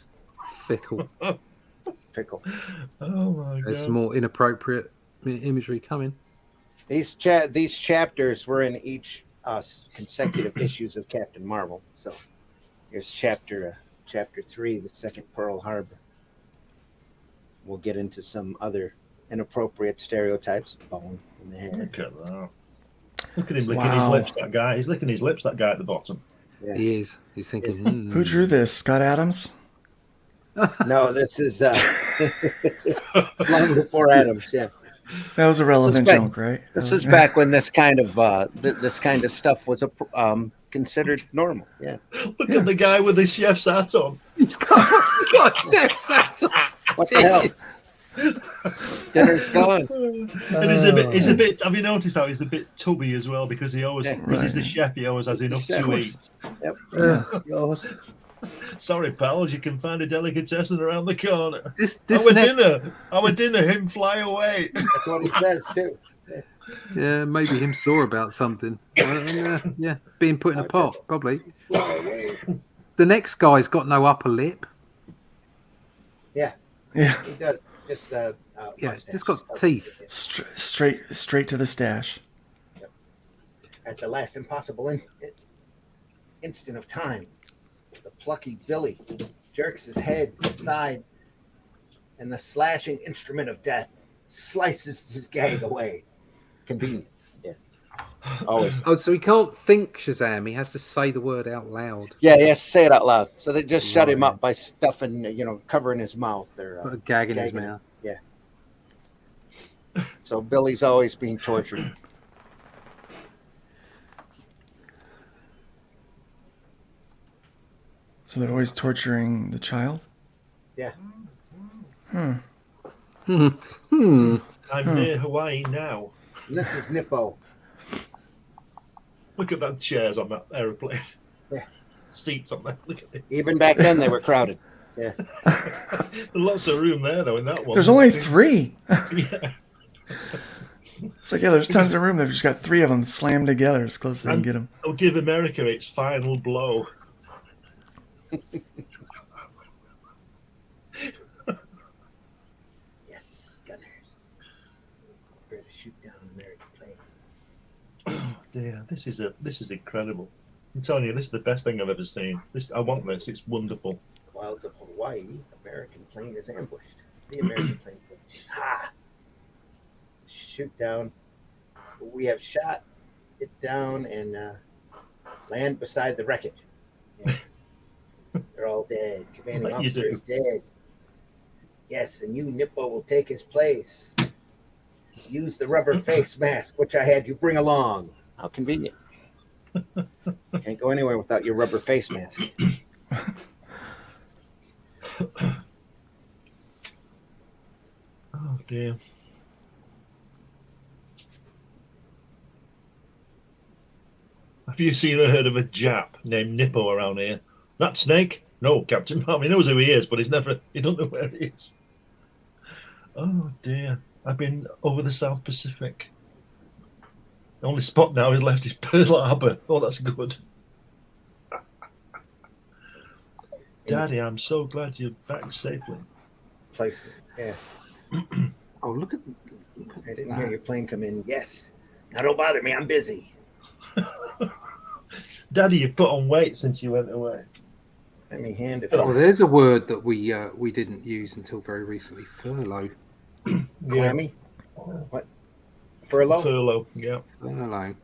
Fickle. Fickle. Oh my There's god! some more inappropriate imagery coming. These chapters were in each consecutive issues of Captain Marvel. So here's chapter 3, the second Pearl Harbor. We'll get into some other inappropriate stereotypes. Bone in the hair. Look at that. Look at him licking his lips. That guy. He's licking his lips. That guy at the bottom. Yeah. He is. He's thinking. Who drew this? Scott Adams? No, this is long before Adams. Yeah, That was a relevant joke, right? this is back when this kind of stuff was considered normal. Yeah. Look at the guy with his chef's hat on. He's got chef's hat on. What the hell? Dinner's gone. And he's a bit. Have you noticed how he's a bit tubby as well? Because he always, because he's the chef, he always has enough to eat. Yep. Yeah. Sorry, pals, you can find a delicatessen around the corner. Our dinner, him fly away. That's what he says too. Yeah, maybe him sore about something. Yeah, being put in a pot, probably. The next guy's got no upper lip. Yeah, Yeah. he does. Just Just got teeth. Straight to the stash. At the last impossible instant of time, the plucky Billy jerks his head aside, and the slashing instrument of death slices his gag away. Convenient, yes. Always. Oh, so he can't think Shazam. He has to say the word out loud. Yeah, he has to say it out loud. So they just shut him up by stuffing, covering his mouth or Put a gag in his mouth. Yeah. So Billy's always being tortured. So they're always torturing the child? Yeah. I'm near Hawaii now. And this is Nippo. Look at that chairs on that aeroplane. Yeah. Seats on there. Look at it. Even back then, they were crowded. Yeah. There's lots of room there, though, in that one. There's only 3. Yeah. It's like, yeah, there's tons of room. They've just got 3 of them slammed together as close as they can get them. I'll give America its final blow. Yes, gunners. We're to shoot down an American plane. Oh dear, this is incredible. I'm telling you, this is the best thing I've ever seen. I want this. It's wonderful. Clouds of Hawaii, American plane is ambushed. The American plane. Shoot down. We have shot it down and land beside the wreckage. Yeah. They're all dead. Commanding officer is dead. Yes, and you, Nippo, will take his place. Use the rubber face mask, which I had you bring along. How convenient. Can't go anywhere without your rubber face mask. Oh, dear. Have you seen or heard of a Jap named Nippo around here? That snake? No, Captain Marvel. He knows who he is, but he don't know where he is. Oh, dear. I've been over the South Pacific. The only spot now is left is Pearl Harbor. Oh, that's good. Daddy, I'm so glad you're back safely. Placement, yeah. Oh, look at I didn't hear your plane come in. Yes. Now don't bother me. I'm busy. Daddy, you put on weight since you went away. Let me hand it. Oh, there's a word that we didn't use until very recently. Furlough. Clammy? What? Furlough? Furlough, yeah. Furlough.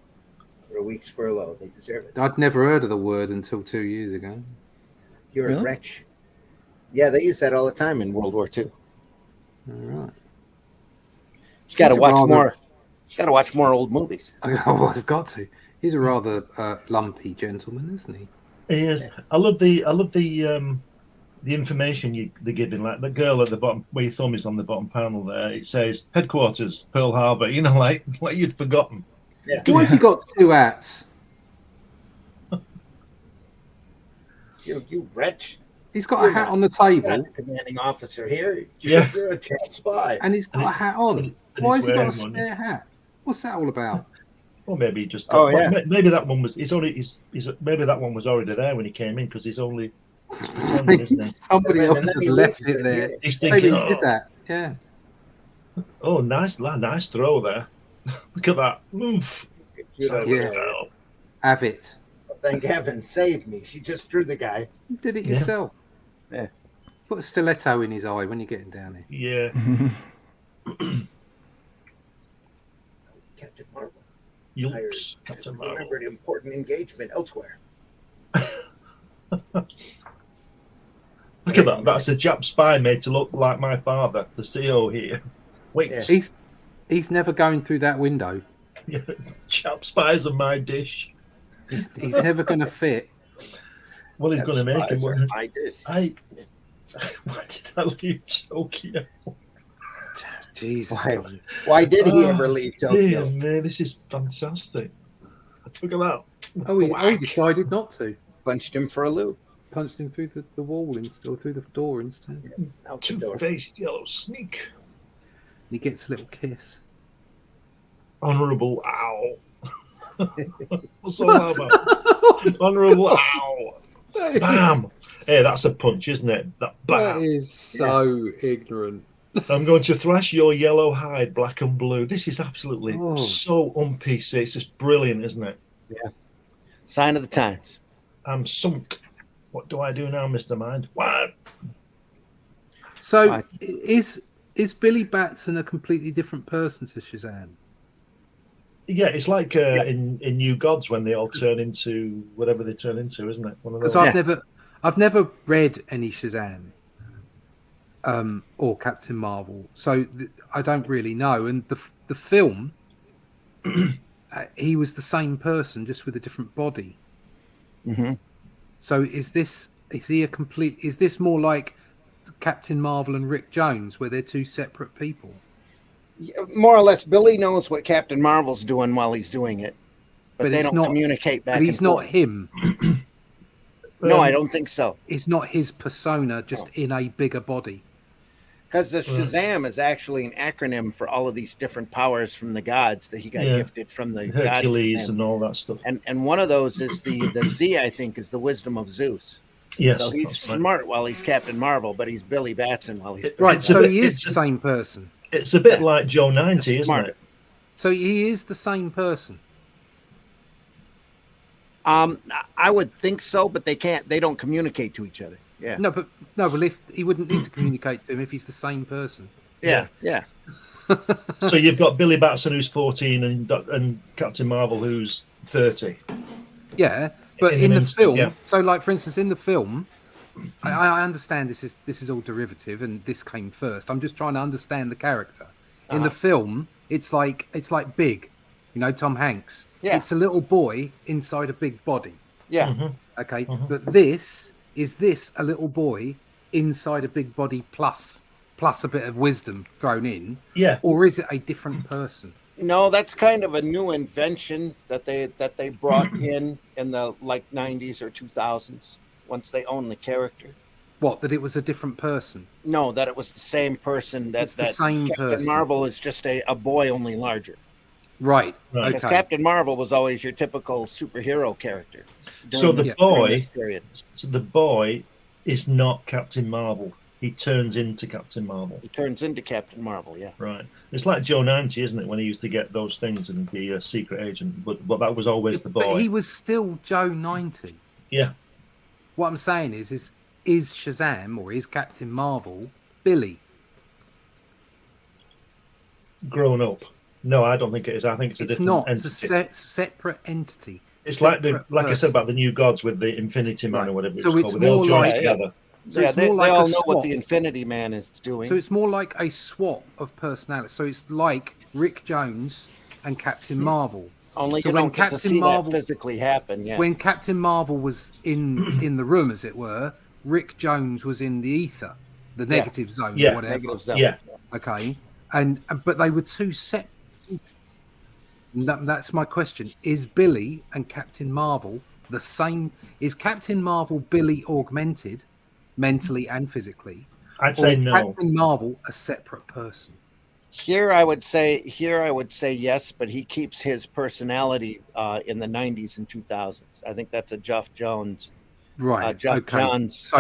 For a week's furlough. They deserve it. I'd never heard of the word until 2 years ago. You're a wretch. Yeah, they use that all the time in World War II. All right. You got to watch more. You got to watch more old movies. Oh, I've got to. He's a rather lumpy gentleman, isn't he? He is. I love the information they're giving. Like the girl at the bottom, where your thumb is on the bottom panel there. It says headquarters, Pearl Harbor. You know, like you'd forgotten. Yeah. Why has he got 2 hats? You wretch. He's got a hat on the table. You're not the commanding officer here. Yeah. You're a Jap spy. And he's got a hat on. Why has he got a spare hat? What's that all about? Well, maybe he just. Maybe that one was. Maybe that one was already there when he came in because he's only. He's pretending, isn't he? Somebody else has left it there. He's thinking, maybe it's that. Yeah. Oh, nice throw there. Look at that. Oof. Yeah. Have it. Thank heaven, saved me. She just threw the guy. You did it yourself. Yeah. Put a stiletto in his eye when you're getting down here. Yeah. Captain Marvel. Yulps, Captain Marvel. Remember an important engagement elsewhere. Look at that. That's a Jap spy made to look like my father, the CEO here. Wait. Yeah. He's never going through that window. Yeah, Jap spies are my dish. He's never going to fit. Well, he's going to make him. I did. Why did I leave Tokyo? Jesus. Why did he ever leave Tokyo? Man, this is fantastic. Look at that. Oh, he decided not to. Punched him for a loop. Punched him through the wall instead, through the door instead. Yeah, Two-faced yellow sneak. He gets a little kiss. Honourable owl. What's all that about? Honourable owl. Bam! Hey, that's a punch, isn't it? That bam. That is so ignorant. I'm going to thrash your yellow hide, black and blue. This is absolutely so un-PC. It's just brilliant, isn't it? Yeah. Sign of the times. I'm sunk. What do I do now, Mr. Mind? What? So is Billy Batson a completely different person to Shazam? Yeah, it's like in New Gods when they all turn into whatever they turn into, isn't it? Because I've never read any Shazam or Captain Marvel, so I don't really know. And the film, he was the same person, just with a different body. Mm-hmm. So is this more like Captain Marvel and Rick Jones, where they're 2 separate people? More or less, Billy knows what Captain Marvel's doing while he's doing it, but they don't communicate back. But he's not him. No, I don't think so. It's not his persona, just in a bigger body. Because the Shazam is actually an acronym for all of these different powers from the gods that he got gifted from the Hercules and all that stuff. And one of those is the Z, I think, is the wisdom of Zeus. Yes, so he's smart while he's Captain Marvel, but he's Billy Batson while he's right. So he is the same person. It's a bit like Joe 90, isn't it? So he is the same person. I would think so, but they can't. They don't communicate to each other. Yeah. No, but if he wouldn't need to communicate to him if he's the same person. Yeah. So you've got Billy Batson who's 14 and Captain Marvel who's 30. Yeah, but in the film, so like for instance, in the film, I understand this is all derivative and this came first. I'm just trying to understand the character. In the film, it's like Big, Tom Hanks. Yeah. It's a little boy inside a big body. Yeah. Mm-hmm. Okay. Mm-hmm. But this a little boy inside a big body plus a bit of wisdom thrown in? Yeah. Or is it a different person? No, that's kind of a new invention that they brought in the like 90s or 2000s once they owned the character. What, that it was a different person? No, that it was the same person. That same Captain person. Marvel is just a boy, only larger. Right. Because Captain Marvel was always your typical superhero character. So the boy is not Captain Marvel. He turns into Captain Marvel. He turns into Captain Marvel, yeah. Right. It's like Joe 90, isn't it, when he used to get those things and be a secret agent. But that was always the boy. But he was still Joe 90. Yeah. What I'm saying is Shazam or is Captain Marvel Billy? Grown up. No, I don't think it is. I think it's a different entity. It's a separate entity. It's like I said about the New Gods with the Infinity Man or whatever it's called. They all join together. So they all know what the Infinity Man is doing. So it's more like a swap of personality. So it's like Rick Jones and Captain Marvel. Only you don't get to see that physically happen. Yeah. When Captain Marvel was in the room, as it were, Rick Jones was in the ether, the negative zone, or whatever. Negative zone. Yeah. Okay. But they were two separate. That's my question. Is Billy and Captain Marvel the same? Is Captain Marvel Billy augmented mentally and physically? I'd say no. Captain Marvel a separate person? Here I would say yes, but he keeps his personality in the 90s and 2000s. I think that's a Geoff Johns, Johns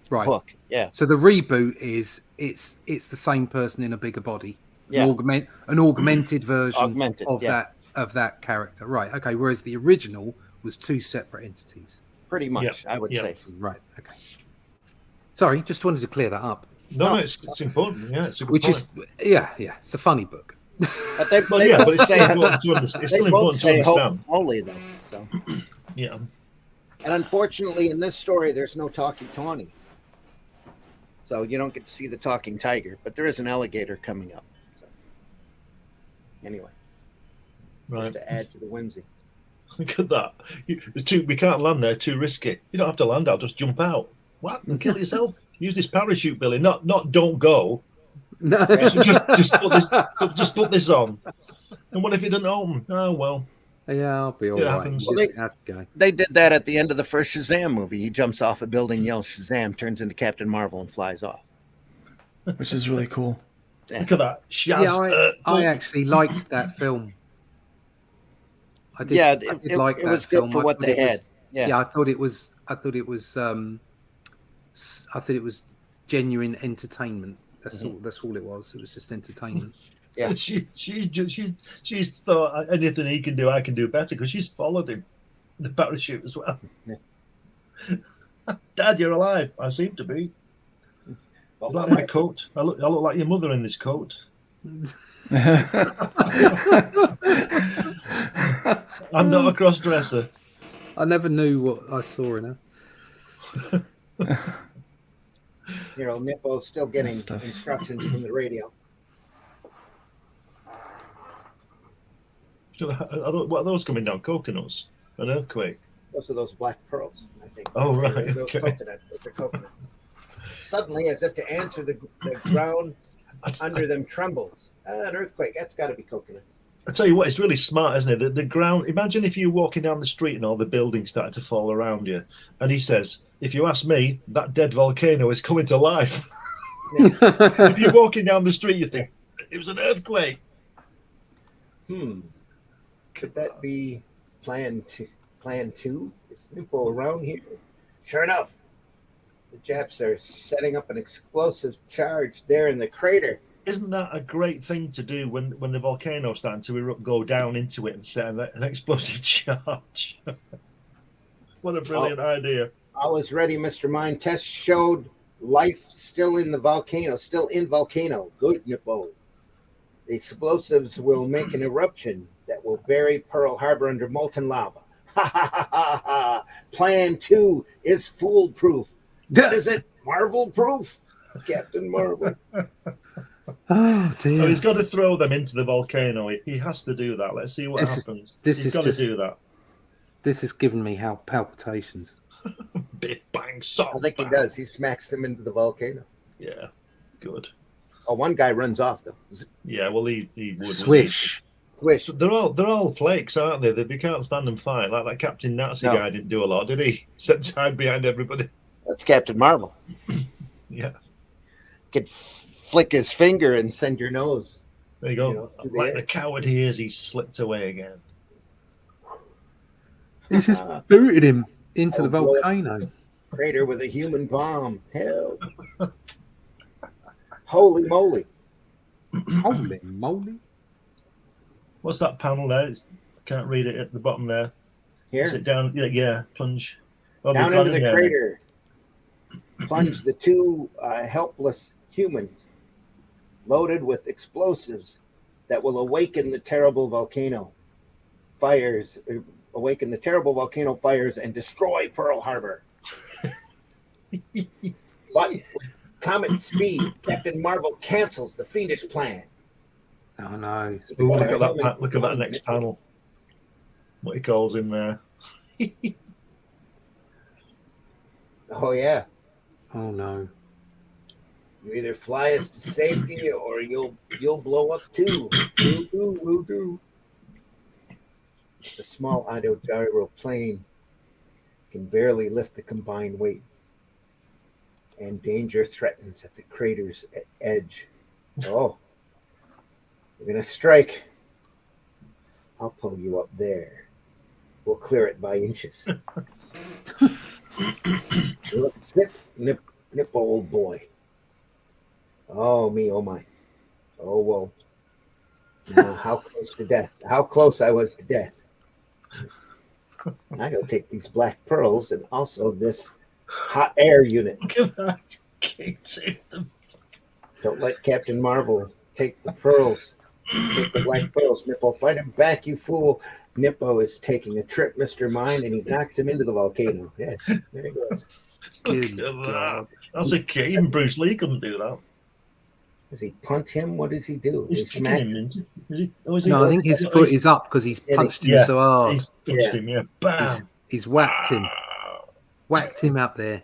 hook. Yeah. So the reboot is it's the same person in a bigger body. Yeah. An augmented version of that character. Right. Okay. Whereas the original was two separate entities. Pretty much, I would say. Right. Okay. Sorry, just wanted to clear that up. No, it's important. Yeah, it's a good point. It's a funny book. But it's still important to understand. It's still important to understand. Only though. So. Yeah. And unfortunately, in this story, there's no talkie Tawny. So you don't get to see the talking tiger, but there is an alligator coming up. So. Anyway. Right. Just to add to the whimsy. Look at that. We can't land there, too risky. You don't have to land, I'll just jump out. What? And kill yourself? Use this parachute, Billy. Not don't go. No. Just put this on. And what if it doesn't open? Oh, well. Yeah, I'll be all right. Well, they did that at the end of the first Shazam movie. He jumps off a building, yells Shazam, turns into Captain Marvel, and flies off. Which is really cool. Yeah. Look at that. I actually liked that film. I did. Yeah, it was good for what they had. Yeah, I thought it was genuine entertainment. That's all it was. It was just entertainment. Yeah, she's thought anything he can do, I can do better because she's followed him in the parachute as well. Yeah. Dad, you're alive. I seem to be. I like my coat. I look like your mother in this coat. I'm not a cross-dresser. I never knew what I saw in her. Nippo's still getting instructions from the radio. What are those coming down? Coconuts? An earthquake? Those are those black pearls, I think. Oh, right. Those coconuts. Those are coconuts. Suddenly, as if to answer, the ground under them trembles. An earthquake. That's got to be coconuts. I tell you what, it's really smart, isn't it? The ground. Imagine if you're walking down the street and all the buildings started to fall around you. And he says, if you ask me, that dead volcano is coming to life. If you're walking down the street, you think it was an earthquake. Could that be plan two? Is Nupo around here? Sure enough, the Japs are setting up an explosive charge there in the crater. Isn't that a great thing to do when the volcano's starting to erupt, go down into it and set an explosive charge? What a brilliant idea. All is ready, Mr. Mine. Tests showed life still in volcano. Good, Nippo. The explosives will make an eruption that will bury Pearl Harbor under molten lava. Ha ha ha ha ha. Plan 2 is foolproof. What is it? Marvel proof? Captain Marvel. Oh dear. Oh, he's got to throw them into the volcano. He has to do that. Let's see what happens. He's got to do that. This has given me palpitations. Biff bang sock. I think he does. He smacks them into the volcano. Yeah, good. Oh, one guy runs off them. Yeah, well, he would. Swish. They're all flakes, aren't they? They can't stand and fight. Like that Captain Nazi guy didn't do a lot, did he? Set tied behind everybody. That's Captain Marvel. Yeah. Could flick his finger and send your nose. There you go. Like the coward he is, he's slipped away again. He's just booted him into the volcano. Crater with a human bomb. Hell. Holy moly. Holy moly. What's that panel there? I can't read it at the bottom there. Here? Sit down. Yeah, plunge. Oh, down into the crater. Plunge the two helpless humans loaded with explosives that will awaken the terrible volcano fires and destroy Pearl Harbor. But with comet speed, Captain Marvel cancels the fiendish plan. Oh no. Ooh, look at that next panel. What he calls him there. Oh yeah. Oh no. You either fly us to safety or you'll blow up too. Will do. The small autogyro plane can barely lift the combined weight, and danger threatens at the crater's edge. Oh, we're gonna strike. I'll pull you up there. We'll clear it by inches. Look, nip, old boy. Oh me, oh my. Oh whoa. You know how close to death. How close I was to death. I gotta take these black pearls and also this hot air unit. Look at that. Can't save them. Don't let Captain Marvel take the pearls. Take the black pearls, Nippo. Fight him back, you fool. Nippo is taking a trip, Mr. Mine, and he knocks him into the volcano. Yeah, there he goes. Look at that. That's a game. Bruce Lee couldn't do that. Does he punt him? What does he do? He's kicking him, I think his foot is up because he's punched him so hard. He's punched him, yeah. Bam. He's whacked him. Whacked him up there.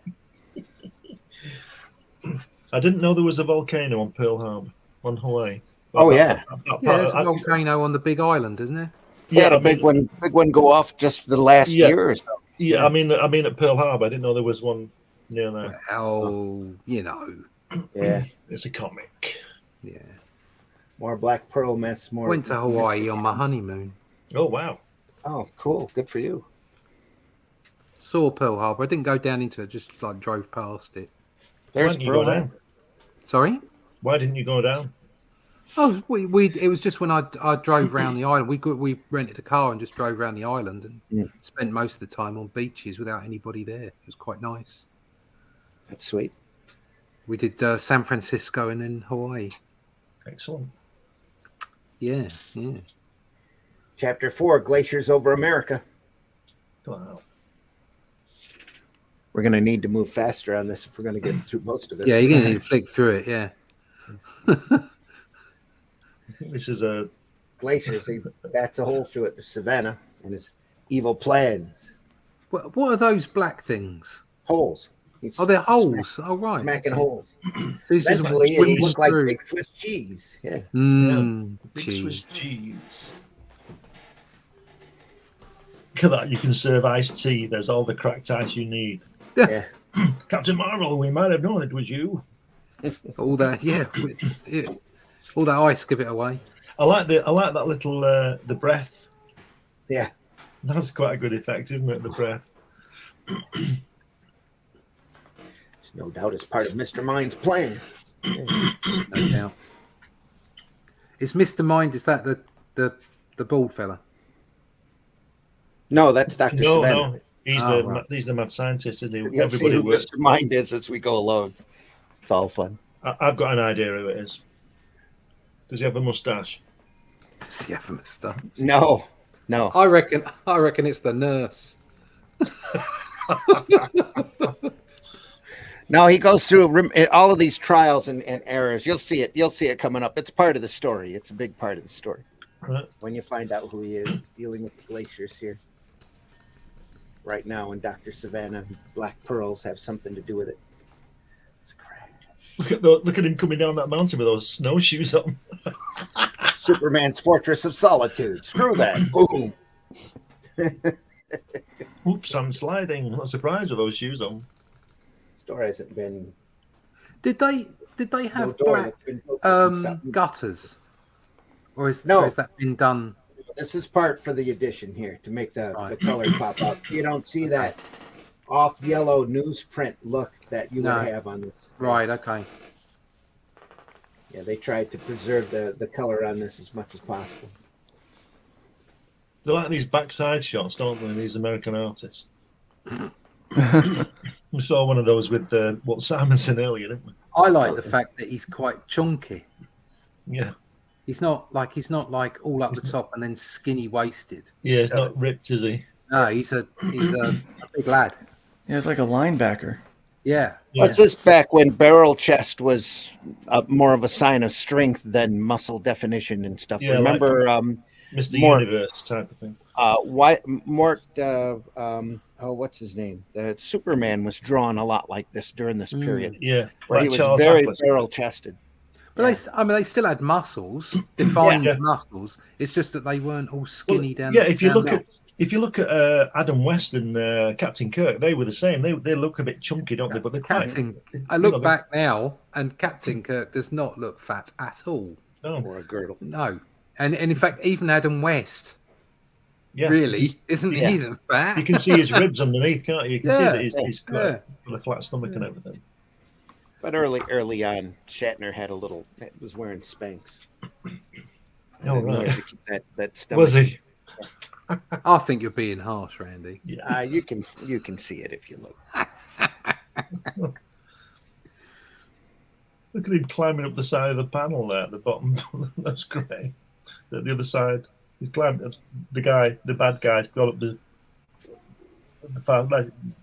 I didn't know there was a volcano on Pearl Harbor, on Hawaii. Oh, yeah. There's a volcano on the Big Island, isn't there? He had a big one go off just the last year or so. Yeah, I mean at Pearl Harbor, I didn't know there was one near there. Oh, you know. Yeah. It's a comic. Yeah. More black pearl mess, more. Went to Hawaii on my honeymoon. Oh, wow. Oh, cool. Good for you. Saw Pearl Harbor. I didn't go down into it, just like drove past it. There's Pearl down. Sorry? Why didn't you go down? Oh, it was just when I drove around the island. We rented a car and just drove around the island and spent most of the time on beaches without anybody there. It was quite nice. That's sweet. We did San Francisco and then Hawaii. Excellent. Yeah. Chapter 4, Glaciers over America. Wow. We're going to need to move faster on this if we're going to get through most of it. Yeah, you're going to need to flick through it, yeah. This is a... Glaciers, he bats a hole through it to Savannah and his evil plans. What are those black things? Holes. They're holes. Oh, right. Smacking holes. So he's just Eventually, it'll swimming look like through. big Swiss cheese. Yeah. Big Cheese. Swiss cheese. Look at that. You can serve iced tea. There's all the cracked ice you need. Yeah. Captain Marvel, we might have known it was you. All that, all that ice, give it away. I like that little the breath. Yeah, that's quite a good effect, isn't it? The breath. There's no doubt it's part of Mr. Mind's plan. No doubt. Is Mr. Mind? Is that the bald fella? No, that's Dr. Savannah. No, he's the mad scientist, isn't he? You'll see who Mr. Mind is as we go along. It's all fun. I've got an idea who it is. Does he have a mustache? Does he have a mustache? No. I reckon it's the nurse. No, he goes through all of these trials and errors. You'll see it coming up. It's part of the story. It's a big part of the story. Right. When you find out who he is, he's dealing with the glaciers here right now, and Dr. Savannah and Black Pearls have something to do with it. It's a crash. Look at him coming down that mountain with those snowshoes on. Superman's Fortress of Solitude. Screw that. Boom. Oops, I'm sliding. I'm not surprised with those shoes on. Story hasn't been. Did they have black gutters, or has that been done? This is part for the addition here to make the color pop up. You don't see that off yellow newsprint look that you would have on this. Right. Okay. Yeah, they tried to preserve the color on this as much as possible. They like these backside shots, don't they? These American artists. We saw one of those with Walt Simonson earlier, didn't we? I like the fact that he's quite chunky. Yeah. He's not like all up the top and then skinny waisted. Yeah, he's not ripped, is he? No, he's a big lad. Yeah, it's like a linebacker. Yeah. What's this back when barrel chest was more of a sign of strength than muscle definition and stuff? Yeah, remember like Mr. Universe type of thing. What's his name? Superman was drawn a lot like this during this period. Yeah, where he was very barrel chested. But they still had muscles, defined muscles. It's just that they weren't all skinny down. Yeah, if you look at Adam West and Captain Kirk, they were the same. They look a bit chunky, don't they? But they're I look back now, and Captain Kirk does not look fat at all. No, or a girdle. No, and in fact, even Adam West, really isn't fat. You can see his ribs underneath, can't you? You can see that he's got a flat stomach and everything. But early on, Shatner was wearing Spanx. Oh, right. That stomach. Was he? I think you're being harsh, Randy. Yeah, you can see it if you look. Look at him climbing up the side of the panel there at the bottom. That's great. The other side, he's climbed. The bad guy's got up the far.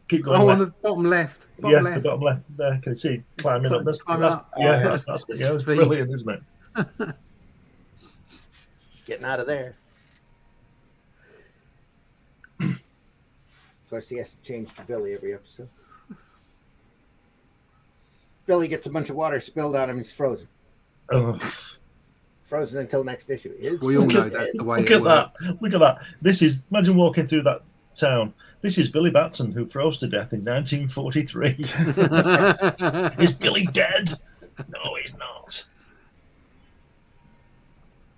Keep going. On the bottom left. The bottom left there. Can you see climbing up? That's brilliant, isn't it? Getting out of there. Of course, he has to change to Billy every episode. Billy gets a bunch of water spilled on him. He's frozen. Frozen until next issue. We all know that's the way it works. Look at that. Imagine walking through that town. This is Billy Batson, who froze to death in 1943. Is Billy dead? No, he's not.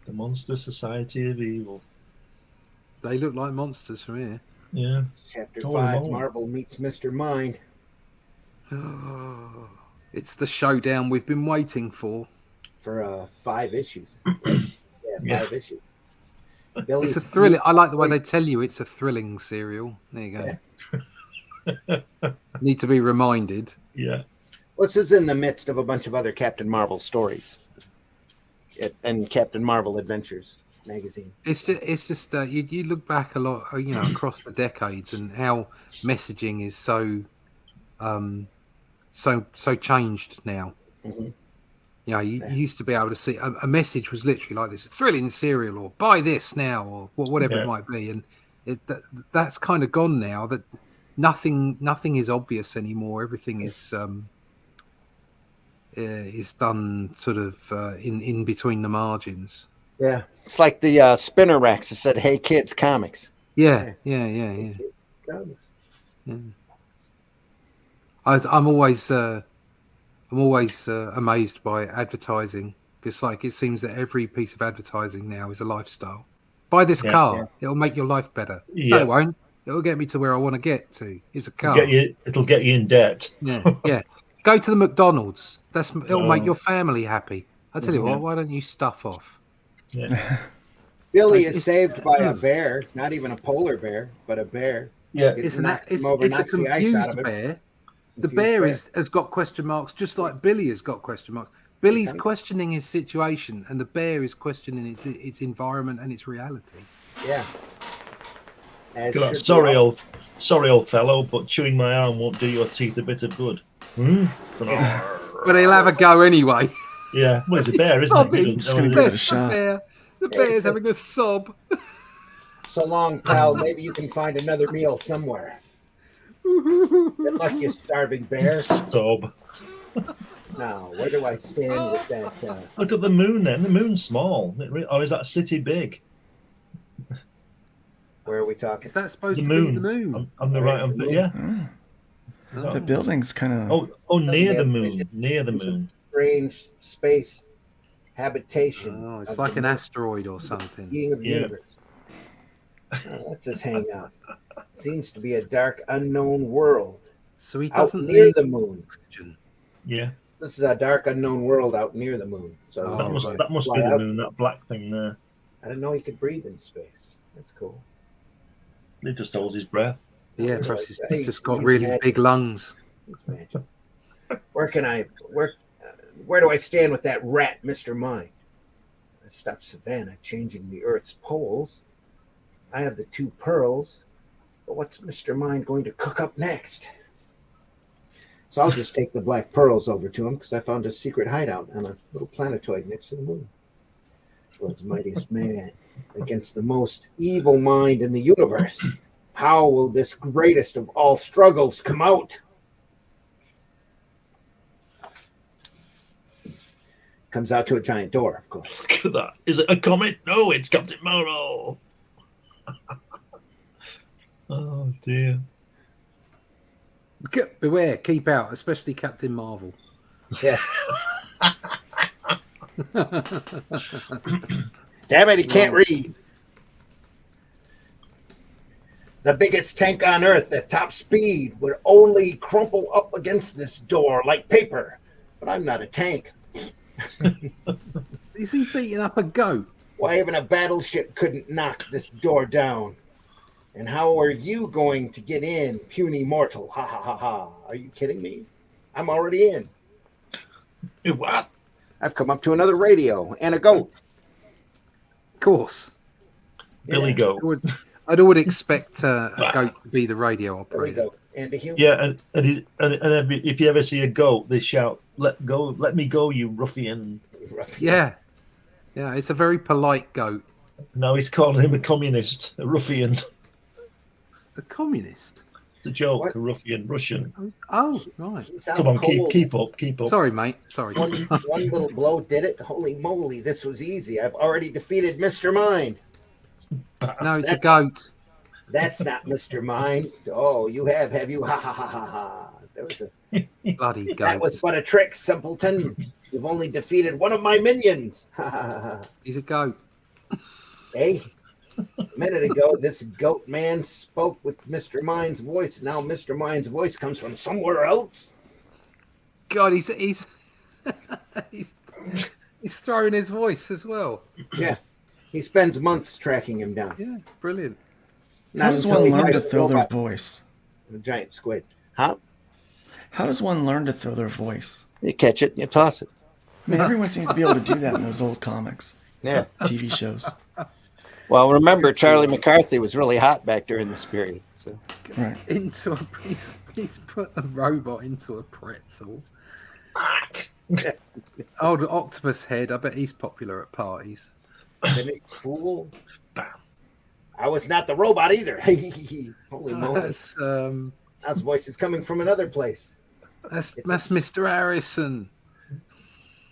The Monster Society of Evil. They look like monsters from here. Yeah. Chapter 5, Marvel meets Mr. Mind. It's the showdown we've been waiting for. For 5 issues. 5 issues. It's a thrilling. I like the way they tell you it's a thrilling serial. There you go. Need to be reminded. Yeah. This is in the midst of a bunch of other Captain Marvel stories and Captain Marvel Adventures magazine. It's just you look back a lot, across the decades, and how messaging is so changed now. Mm-hmm. You used to be able to see a message was literally like this: thrilling serial, or buy this now, or whatever it might be. And that's kind of gone now. That nothing is obvious anymore. Everything is done sort of in between the margins. Yeah, it's like the spinner racks that said, "Hey kids, comics." Yeah. I'm always I'm always amazed by advertising. It's like it seems that every piece of advertising now is a lifestyle. Buy this car; it'll make your life better. No, it won't. It'll get me to where I want to get to. It's a car. It'll get you in debt. Yeah. Go to the McDonald's. It'll make your family happy. I tell you what. Why don't you stuff off? Yeah. Billy is saved by a bear, not even a polar bear, but a bear. Yeah, it's a confused bear. The bear has got question marks, just like Billy has got question marks. Billy's questioning his situation, and the bear is questioning its environment and its reality. Yeah. Sorry, old fellow, but chewing my arm won't do your teeth a bit of good. But he'll have a go anyway. Yeah, well, it's a bear, isn't it? Just going to give it a shot. The bear's having a sob. So long, pal. Maybe you can find another meal somewhere. Good luck, you starving bear. Sob. Now, where do I stand with that? Look at the moon then. The moon's small. Or is that city big? Where are we talking? Is that supposed to be the moon? On the right, yeah. The building's kind of... Oh, near the moon. Near the moon. Strange space habitation. Oh, it's like an asteroid or something. Being of the universe. Let's just hang out. Seems to be a dark, unknown world. So he doesn't out near the moon. Oxygen. Yeah. This is a dark, unknown world out near the moon. So that must be the moon, that black thing there. I didn't know he could breathe in space. That's cool. He just holds his breath. Yeah, perhaps he's just got really big lungs. It's magic. Where do I stand with that rat, Mr. Mind? I stopped Savannah changing the Earth's poles. I have the 2 pearls. But what's Mr. Mind going to cook up next? So I'll just take the black pearls over to him because I found a secret hideout on a little planetoid next to the moon. World's mightiest man against the most evil mind in the universe. How will this greatest of all struggles come out? Comes out to a giant door, of course. Look at that. Is it a comet? No, it's Captain Marvel. Oh, dear. Beware, keep out, especially Captain Marvel. Yeah. Damn it, he can't read. The biggest tank on Earth at top speed would only crumple up against this door like paper. But I'm not a tank. Is he beating up a goat? Why, even a battleship couldn't knock this door down. And how are you going to get in, puny mortal? Ha ha ha ha. Are you kidding me? I'm already in. What? I've come up to another radio and a goat. Of course. Billy Goat. I would expect a goat to be the radio operator. And a human. Yeah, and if you ever see a goat, they shout, let me go, you ruffian. Yeah. Yeah, it's a very polite goat. Now he's calling him a communist, a ruffian. A communist? The joke, a ruffian, Russian. Oh, right. Come on, keep up. Sorry, mate. Sorry. One little blow did it. Holy moly, this was easy. I've already defeated Mr. Mind. No, it's a goat. That's not Mr. Mind. Oh, you have you? Ha ha ha ha ha. There was a bloody goat. That was but a trick, simpleton. You've only defeated one of my minions. Ha ha ha. He's a goat. Hey, a minute ago, this goat man spoke with Mr. Mind's voice. Now Mr. Mind's voice comes from somewhere else. God, he's he's throwing his voice as well. Yeah, he spends months tracking him down. Yeah, brilliant. How does one learn to throw their voice? A giant squid. Huh? How does one learn to throw their voice? You catch it, you toss it. I mean, everyone seems to be able to do that in those old comics. Yeah. TV shows. Well, remember, Charlie McCarthy was really hot back during this period. So. Right. He's put the robot into a pretzel. Oh, the octopus head. I bet he's popular at parties. Fool. I was not the robot either. Holy moly. That's voices coming from another place. That's Mr. Harrison.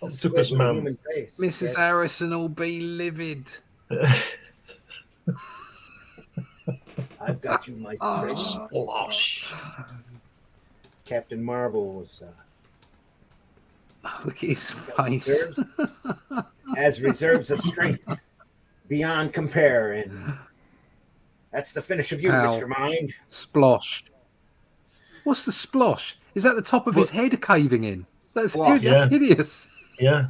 Octopus man. Mrs. Harrison will be livid. I've got you, my friend. Splosh. Captain Marvel was Look at his face. As reserves of strength beyond compare, and that's the finish of you, Mr. Mind. Splosh. What's the splosh? Is that the top of his head caving in? That's hideous. Yeah,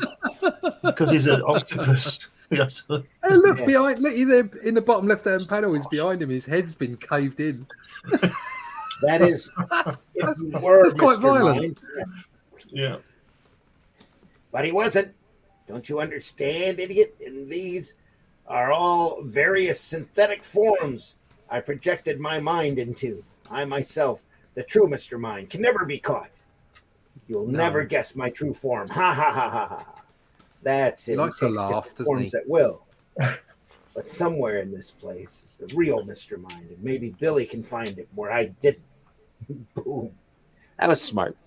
because he's an octopus. Yes. Hey, look behind. Look, he's there in the bottom left-hand panel. He's behind him. His head's been caved in. That is, that's quite violent. Mind. Yeah. But he wasn't. Don't you understand, idiot? And these are all various synthetic forms I projected my mind into. I myself, the true Mr. Mind, can never be caught. You'll never guess my true form. Ha ha ha ha ha. That's it. He likes to laugh, doesn't he? At will. But somewhere in this place is the real Mr. Mind, and maybe Billy can find it where I didn't. Boom. That was smart.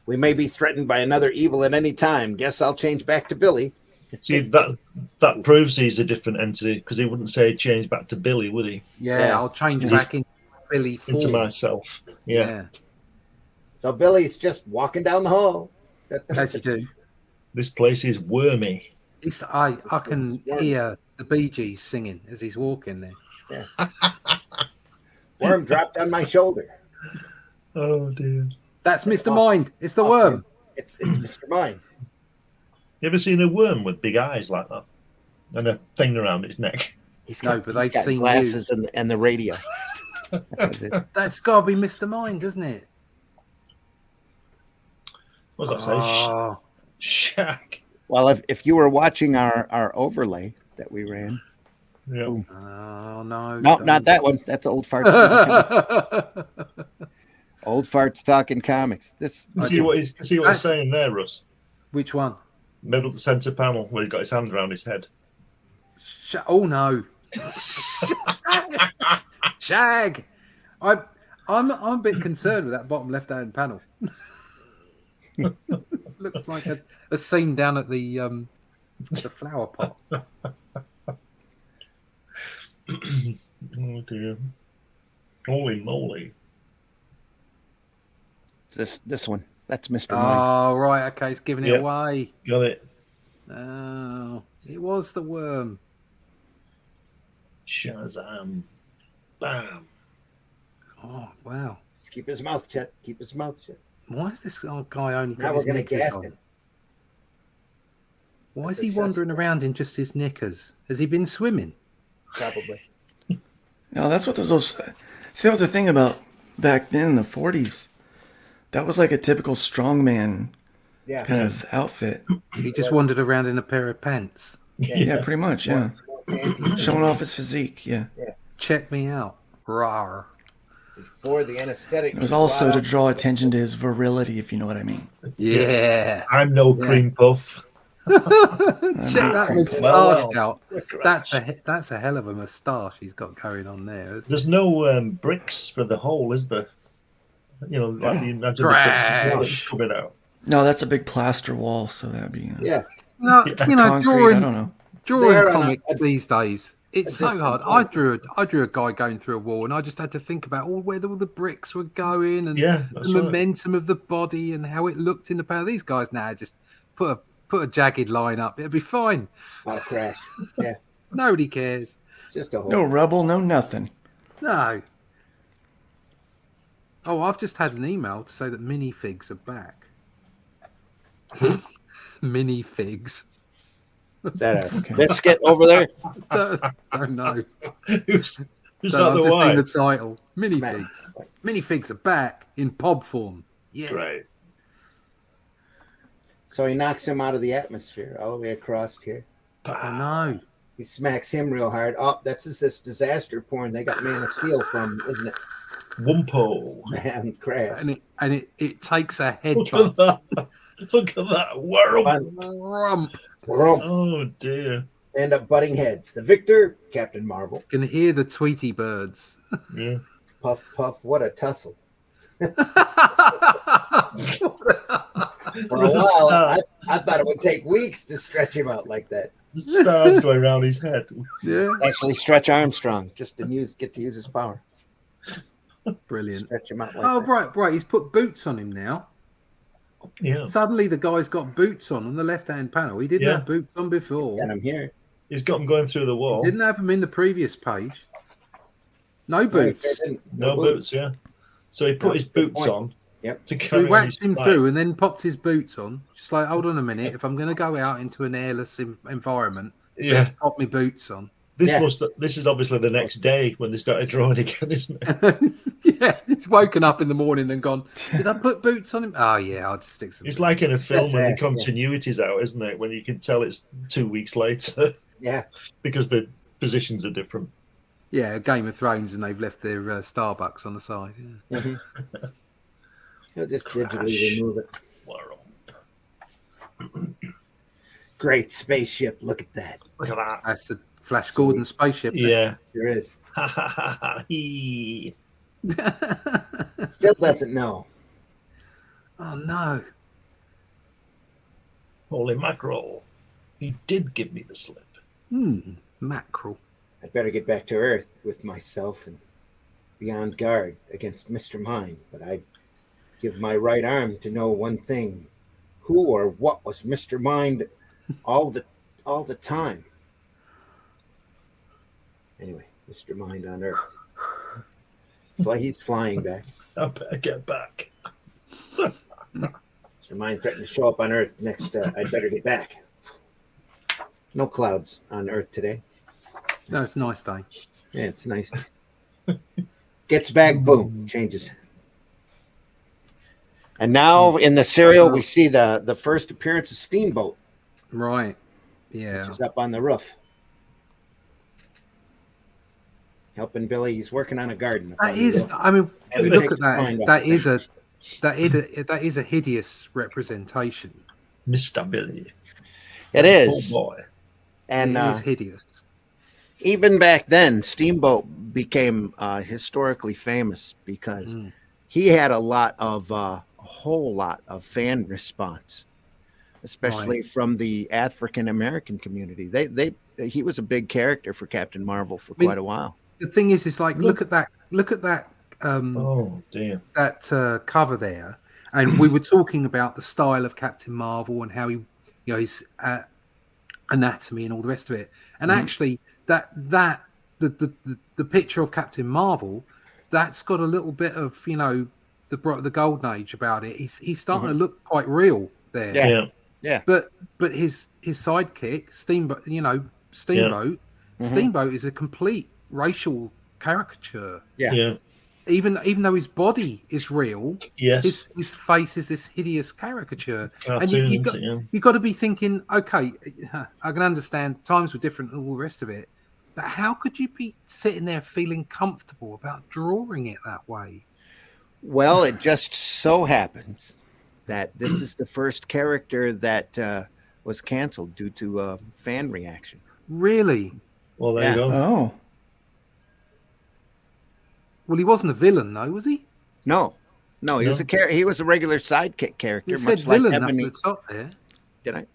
We may be threatened by another evil at any time. Guess I'll change back to Billy. See, that proves he's a different entity, because he wouldn't say change back to Billy, would he? Yeah. I'll change back into Billy form. Into myself. Yeah. So Billy's just walking down the hall. As you do. This place is wormy. I can hear the Bee Gees singing as he's walking there. Yeah. Worm dropped on my shoulder. Oh dear. That's Mr. Mind. It's the worm. It's Mr. Mind. You ever seen a worm with big eyes like that and a thing around its neck? But they've seen glasses and the radio. That's got to be Mr. Mind, doesn't it? What does that say? Shack. Well, if you were watching our overlay that we ran. Yeah. Boom. Oh, no. No, not that one. That's Old Farts. Old Farts Talking Comics. See what he's saying there, Russ? Which one? Middle center panel where he's got his hand around his head. Oh, no. Shag. I'm a bit concerned with that bottom left-hand panel. Looks like a scene down at the flower pot. Oh dear! Holy moly! It's this one. That's Mr. Mind. Oh right, okay, it's giving it away. Got it. Oh, it was the worm. Shazam! Bam! Oh wow! Just keep his mouth shut. Keep his mouth shut. Why is this guy only got Now his we're going to knickers gas on? him. Why is he wandering around in just his knickers? Has he been swimming? Probably. No, that's what those. See, that was the thing about back then in the 40s. That was like a typical strongman kind of outfit. He just wandered around in a pair of pants. Yeah, pretty much. Yeah, showing off his physique. Yeah. Check me out. Rawr. Before the anesthetic. It was also to draw attention to his virility, if you know what I mean. Yeah. I'm no cream puff. Check that moustache out. That's a hell of a moustache he's got going on there. There's no bricks for the hole, is there? You know, like you imagine the bricks coming out. No, that's a big plaster wall, so that'd be No, you know, concrete, I don't know. drawing comics these days. It's so hard. I drew a guy going through a wall, and I just had to think about where all the bricks were going, and the momentum of the body, and how it looked in the panel. These guys now just put a jagged line up. It'll be fine. I'll crash. Yeah. Nobody cares. Just a hole. No rubble, no nothing. No. Oh, I've just had an email to say that minifigs are back. Minifigs. Is that a biscuit over there? Don't know. Who's I've that just the seen the wife? title. Minifigs. Minifigs are back in pod form. Yeah. Great. So he knocks him out of the atmosphere all the way across here. I know. He smacks him real hard. Oh, that's this disaster porn they got Man of Steel from, isn't it? Wumpo. Man, crap. And it takes a head Look bump. at that. Look at that. Rump. Oh, dear. They end up butting heads. The victor, Captain Marvel. Can hear the Tweety birds. Yeah. Puff, puff, what a tussle. For a while, I thought it would take weeks to stretch him out like that. Stars going around his head. Yeah. Actually, Stretch Armstrong, just to get to use his power. Brilliant. Stretch him out like that. Right. He's put boots on him now. Yeah. Suddenly the guy's got boots on the left-hand panel. He didn't have boots on before. And I'm here. He's got them going through the wall. He didn't have them in the previous page. No boots. No boots, yeah. So he put his boots on. Yep. To so he whacked him through and then popped his boots on. Just like, hold on a minute. If I'm going to go out into an airless environment, let's pop my boots on. This is obviously the next day when they started drawing again, isn't it? Yeah, it's woken up in the morning and gone, did I put boots on him? Oh, yeah, I'll just stick some It's boots. like in a film when the continuity's out, isn't it? When you can tell it's 2 weeks later. Yeah. Because the positions are different. Yeah, Game of Thrones, and they've left their Starbucks on the side. Yeah. Mm-hmm. You'll just digitally remove it. Great spaceship. Look at that. Look at that. That's the Flash Gordon spaceship. Yeah. There is. He still doesn't know. Oh, no. Holy mackerel. He did give me the slip. Mackerel. I'd better get back to Earth with myself and be on guard against Mr. Mind, but I'd give my right arm to know one thing. Who or what was Mr. Mind all the time? Anyway, Mr. Mind on Earth. He's flying back. I better get back. Mr. Mind threatened to show up on Earth next. I'd better get back. No clouds on Earth today. No, it's a nice day. Yeah, it's nice. Gets back, boom, changes. And now in the serial, we see the first appearance of Steamboat. Right. Yeah. Which is up on the roof. Helping Billy. He's working on a garden. That is, I mean, if you look at that, that is a hideous representation. Mr. Billy. It is. Oh boy. And it is hideous. Even back then, Steamboat became historically famous because he had a whole lot of fan response, especially from the African American community. He was a big character for Captain Marvel for quite a while. The thing is like look at that oh damn, that cover there, and we were talking about the style of Captain Marvel and how he, his anatomy and all the rest of it, and actually the picture of Captain Marvel, that's got a little bit of the golden age about it. He's starting to look quite real there. Yeah. But his sidekick Steamboat, Steamboat is a complete racial caricature. Yeah. Even though his body is real, yes, his face is this hideous caricature. Cartoons, and you've got to be thinking, okay, I can understand times were different and all the rest of it, but how could you be sitting there feeling comfortable about drawing it that way? Well, it just so happens that this is the first character that was canceled due to fan reaction. Really? Well, there you go. Oh. Well, he wasn't a villain, though, was he? No, he was he was a regular sidekick character. You said much villain like up at the top there. Did I?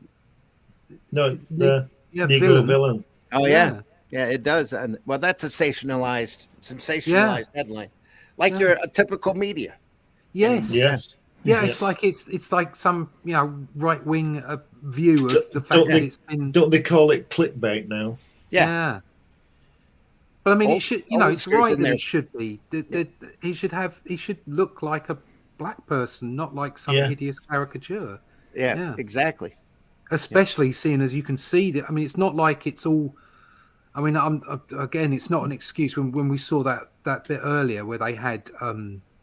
No, the Negro villain. Oh yeah, it does. And well, that's a sensationalized headline, like you're a typical media. Yes. Yeah, it's like some right wing view of the fact that it's been. Don't they call it clickbait now? Yeah. But I mean, it should. It's right that it should be. He should look like a black person, not like some hideous caricature. Yeah, exactly. Especially seeing as you can see that. I mean, it's not like it's all. I mean, again, it's not an excuse when we saw that bit earlier where they had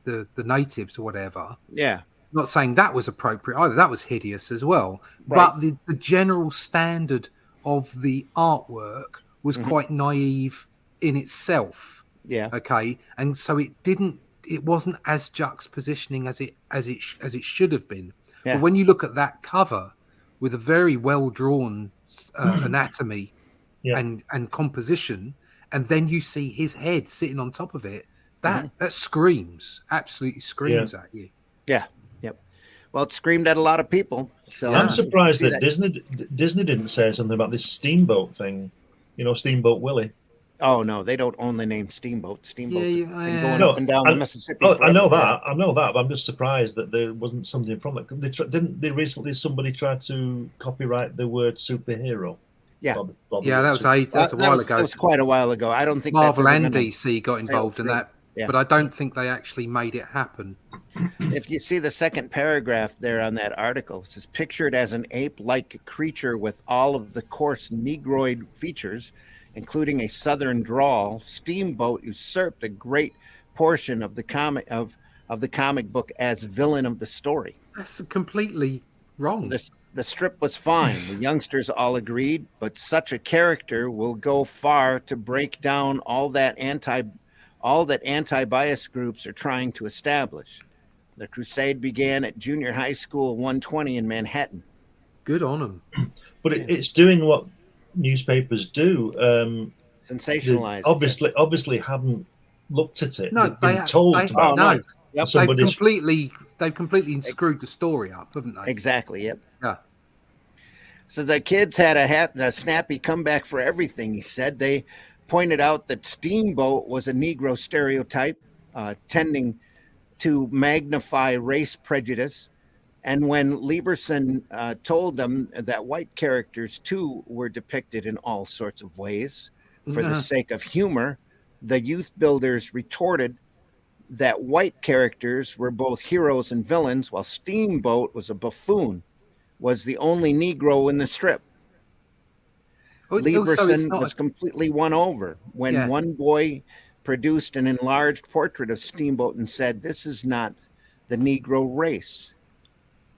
the natives or whatever. Yeah. Not saying that was appropriate either. That was hideous as well. Right. But the general standard of the artwork was quite naive in itself. Yeah. Okay. And so it wasn't as juxtapositioning as it should have been. Yeah. But when you look at that cover with a very well drawn anatomy and composition, and then you see his head sitting on top of it, that absolutely screams at you. Yeah. Yep. Well, it screamed at a lot of people. So I'm surprised that Disney didn't say something about this Steamboat thing. Steamboat Willie. Oh no, they don't own the name Steamboat. Steamboat's been going No, up and down the Mississippi. I know that. I know that, but I'm just surprised that there wasn't something from it. Didn't they recently somebody try to copyright the word superhero? Yeah, that's a while ago. That was quite a while ago. I don't think Marvel and DC got involved in that, yeah. but I don't think they actually made it happen. If you see the second paragraph there on that article, it says pictured as an ape-like creature with all of the coarse negroid features, including a southern drawl, Steamboat usurped a great portion of the comic book as villain of the story. That's completely wrong. The strip was fine. The youngsters all agreed, but such a character will go far to break down all that anti-bias groups are trying to establish. The crusade began at Junior High School 120 in Manhattan. Good on them. But it's doing what newspapers do. Sensationalize. Obviously haven't looked at it. No, they've been told about no. Yep. They've completely screwed the story up, haven't they? Exactly. Yep. Yeah. So the kids had a snappy comeback for everything. He said they pointed out that Steamboat was a Negro stereotype, tending to magnify race prejudice. And when Lieberson told them that white characters, too, were depicted in all sorts of ways for the sake of humor, the youth builders retorted that white characters were both heroes and villains, while Steamboat was a buffoon, was the only Negro in the strip. Lieberson was completely won over when one boy produced an enlarged portrait of Steamboat and said, "This is not the Negro race,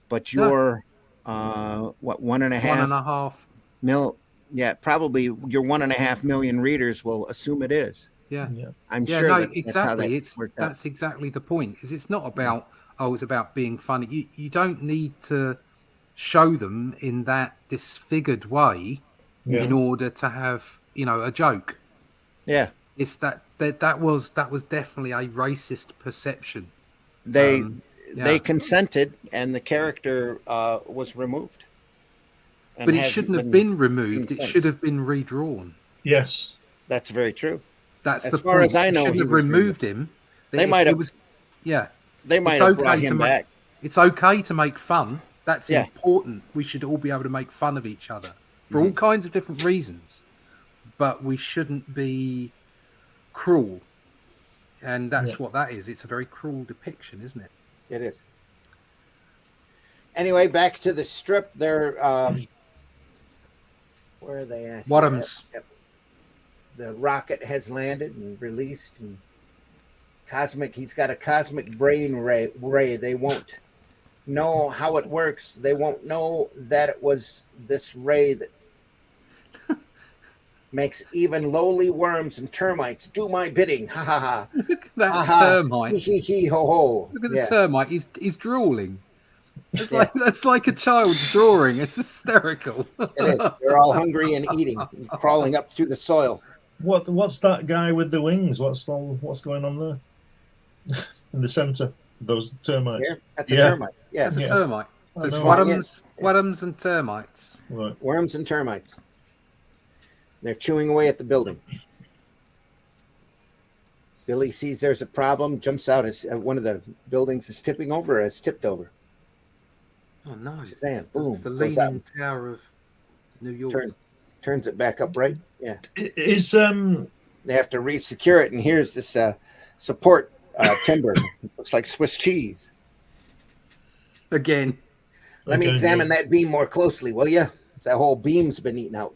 but your 1.5 mil. Yeah, probably your 1.5 million readers will assume it is." Yeah. I'm sure. Exactly. That's exactly the point. Is it's not about it's about being funny. You don't need to show them in that disfigured way in order to have a joke. Yeah. It's that was definitely a racist perception. They consented, and the character was removed. But it shouldn't have been removed. It should have been redrawn. Yes, that's very true. That's as the far point. as I know, shouldn't have removed him. They might have. They might have brought him back. It's okay to make fun. That's important. We should all be able to make fun of each other for all kinds of different reasons, but we shouldn't be cruel. And that's what that is. It's a very cruel depiction, isn't it? It is. Anyway, back to the strip. They're where are they at? Wadhams. The rocket has landed and released, and he's got a cosmic brain ray. They won't know how it works. They won't know that it was this ray that makes even lowly worms and termites do my bidding. Ha ha ha. Look at that termite. Hee hee ho ho. Look at the termite. He's drooling. It's that's like a child's drawing. It's hysterical. It is. They're all hungry and eating, and crawling up through the soil. What's that guy with the wings? What's going on there? In the center, those termites. Here? That's a termite. Yeah, that's a termite. So it's worms and termites. Right. Worms and termites. They're chewing away at the building. Billy sees there's a problem, jumps out as one of the buildings is tipping over, or has tipped over. Oh no! Boom! It's the Leaning Tower of New York. Turns it back up, right? Yeah. Is They have to re-secure it, and here's this support timber. It looks like Swiss cheese. Again. Let me examine that beam more closely, will you? That whole beam's been eaten out.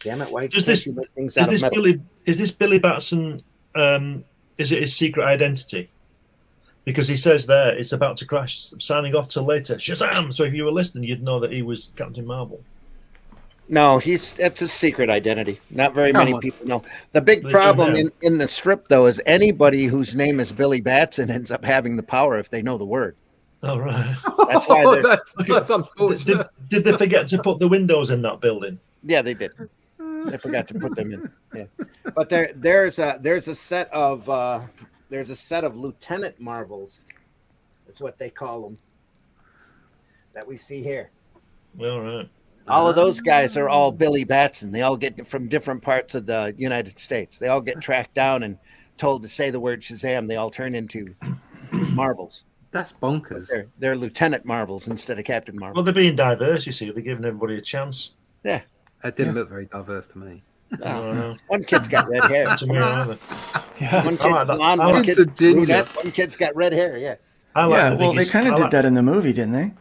Damn it! Why can't you make things out of metal? Is this Billy Batson? Is it his secret identity? Because he says there it's about to crash. Signing off till later. Shazam! So if you were listening, you'd know that he was Captain Marvel. No, that's his secret identity. Not very many people know. The big problem in the strip, though, is anybody whose name is Billy Batson ends up having the power if they know the word. Oh, right. That's why that's unfortunate. Did they forget to put the windows in that building? Yeah, they did. They forgot to put them in. Yeah, but there's a set of Lieutenant Marvels. That's what they call them. That we see here. All right. All of those guys are all Billy Batson. They all get from different parts of the United States. They all get tracked down and told to say the word Shazam. They all turn into Marvels. That's bonkers. They're Lieutenant Marvels instead of Captain Marvel. Well, they're being diverse, you see. They're giving everybody a chance. Yeah. It didn't look very diverse to me. No. One kid's got red hair. To me, either. Yeah. One kid's blonde, one kid's brunette, one kid's got red hair. Yeah. Well, they kind of did that in the movie, didn't they?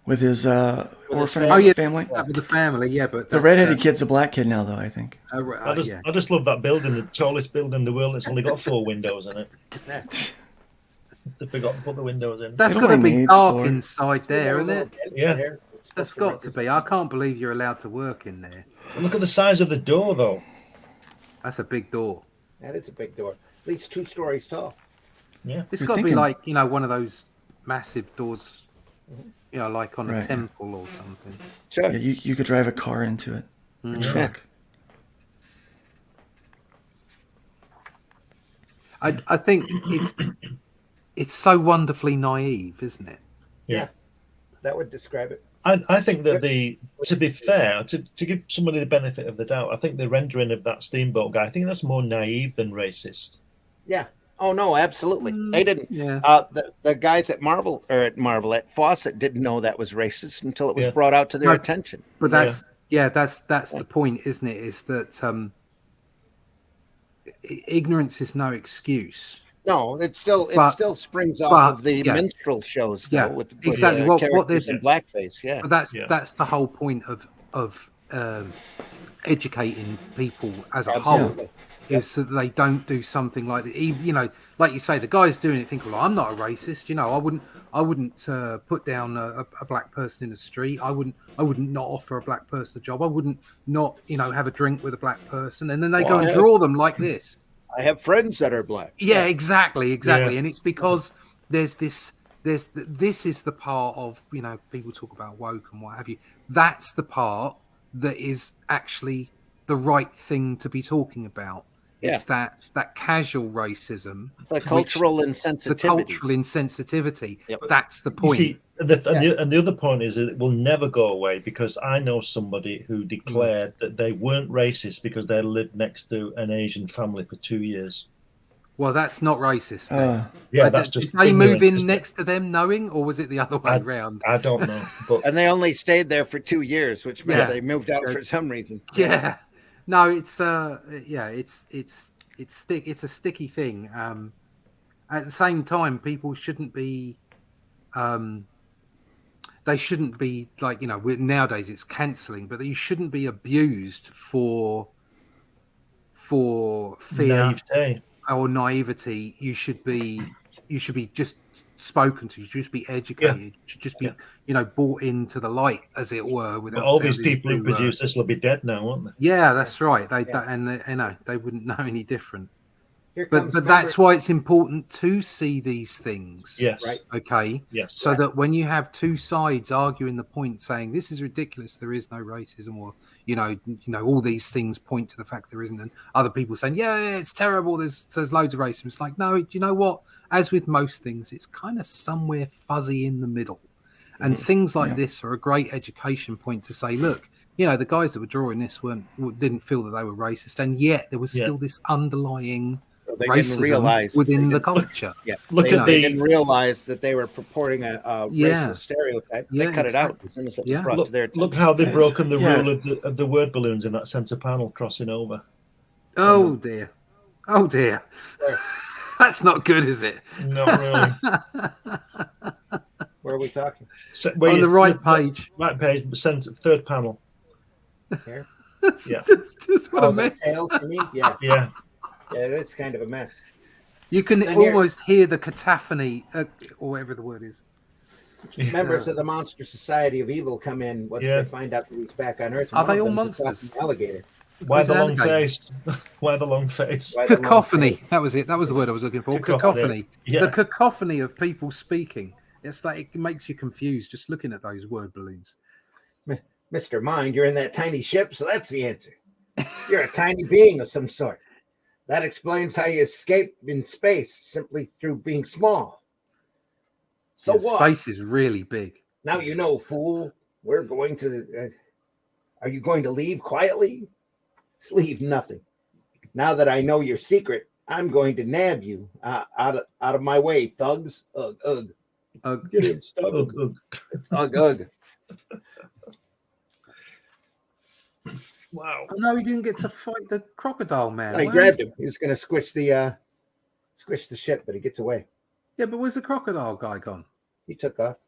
With his orphan family. With the family, yeah. But the redheaded kid's a black kid now, though, I think. I just love that building, the tallest building in the world. It's only got 4 windows in it. They forgot to put the windows in. That's got to be dark inside there, isn't it? Yeah. That's got to be. I can't believe you're allowed to work in there. Look at the size of the door, though. That's a big door. That is a big door. At least 2 stories tall. Yeah. It's got to be like, one of those massive doors, like on a temple or something. Sure. Yeah, you could drive a car into it. A truck. I think it's so wonderfully naive, isn't it? Yeah. That would describe it. I think that to be fair, to give somebody the benefit of the doubt, I think the rendering of that steamboat guy, I think that's more naive than racist. Yeah. Oh no, absolutely. They didn't. Yeah. The guys at at Fawcett didn't know that was racist until it was brought out to their attention. But that's the point, isn't it? Is that ignorance is no excuse. No, it still springs off of the minstrel shows, though, with exactly characters in blackface. Yeah, but that's the whole point of educating people as a whole, is that they don't do something like that. Like you say, the guys doing it think, well, I'm not a racist. I wouldn't put down a black person in the street. I wouldn't not offer a black person a job. I wouldn't not have a drink with a black person. And then they go and draw them like this. I have friends that are black. Yeah, exactly. Yeah. And it's because this is the part of, people talk about woke and what have you. That's the part that is actually the right thing to be talking about. Yeah. It's that casual racism. It's the cultural insensitivity. The cultural insensitivity. Yep. That's the point. You see, and the other point is that it will never go away, because I know somebody who declared that they weren't racist because they lived next to an Asian family for 2 years. Well, that's not racist. That's just. Did they move in next to them knowing, or was it the other way around? I don't know. But and they only stayed there for 2 years, which meant they moved out for some reason. Yeah. No, it's it's a sticky thing. At the same time, people shouldn't be. They shouldn't be like, nowadays it's cancelling, but you shouldn't be abused for fear or naivety. You should be just spoken to. You should just be educated. You should just be brought into the light, as it were. But all these people who produce this will be dead now, won't they? Yeah, that's right. They wouldn't know any different. But that's why it's important to see these things. Yes. Right. Okay. Yes. So that when you have two sides arguing the point, saying this is ridiculous, there is no racism, or all these things point to the fact there isn't, and other people saying, yeah, it's terrible, there's loads of racism. It's like, no, do you know what? As with most things, it's kind of somewhere fuzzy in the middle. And things like this are a great education point to say, look, the guys that were drawing this didn't feel that they were racist, and yet there was still this underlying racism within the culture. They didn't realize that they were purporting a racial stereotype. They cut it out as soon as it was brought to their attention. Look how they've broken the rule of the word balloons in that center panel crossing over. Oh dear. That's not good, is it? Not really. Where are we talking? On the right page. Right page, third panel. Here? That's just what I meant. Tails, you mean? Yeah. Yeah. Yeah, it's kind of a mess. You can almost hear the cacophony, or whatever the word is. Members of the Monster Society of Evil come in once they find out that he's back on Earth. Are they all monsters? Alligator. Why the long face? Why the long face? Cacophony. That was it. That was the word I was looking for. Cacophony. Yeah. The cacophony of people speaking. It's like it makes you confused just looking at those word balloons. Mr. Mind, you're in that tiny ship, so that's the answer. You're a tiny being of some sort. That explains how you escape in space simply through being small. So what? Space is really big. Now you know, fool. We're going to Are you going to leave quietly? Leave nothing. Now that I know your secret, I'm going to nab you out of my way, thugs. Ugh, ugh. Get him, Stug. Ugh, ugh. Ugh, ugh. Wow. Oh, no, he didn't get to fight the crocodile man. No, he grabbed him. He was going to squish the ship, but he gets away. Yeah, but where's the crocodile guy gone? He took off.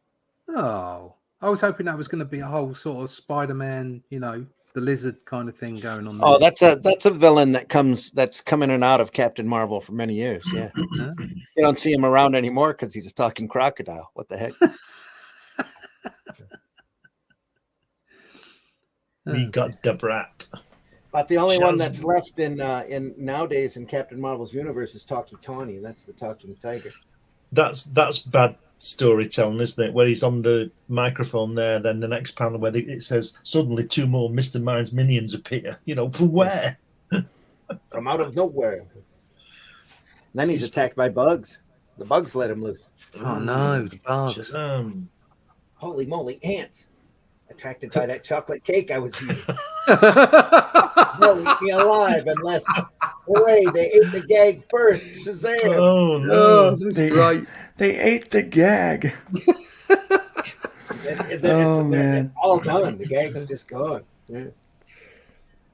Oh, I was hoping that was going to be a whole sort of Spider-Man, the lizard kind of thing going on there. Oh, that's a villain that's come in and out of Captain Marvel for many years. Yeah, you don't see him around anymore because he's a talking crocodile. What the heck? We got the brat. But the only one that's left in nowadays in Captain Marvel's universe is Talkie Tawny, and that's the talking tiger. That's bad storytelling, isn't it? Where he's on the microphone there, then the next panel where it says suddenly 2 more Mr. Mind's minions appear. For where? From out of nowhere. And then he's attacked by bugs. The bugs let him loose. Oh no, the bugs. Holy moly, ants. Attracted by that chocolate cake I was eating. They'll eat me alive unless, hooray, they ate the gag first. Shazam. Oh, no. Oh, that's right. They ate the gag. Man. All done. The gag's just gone. Yeah.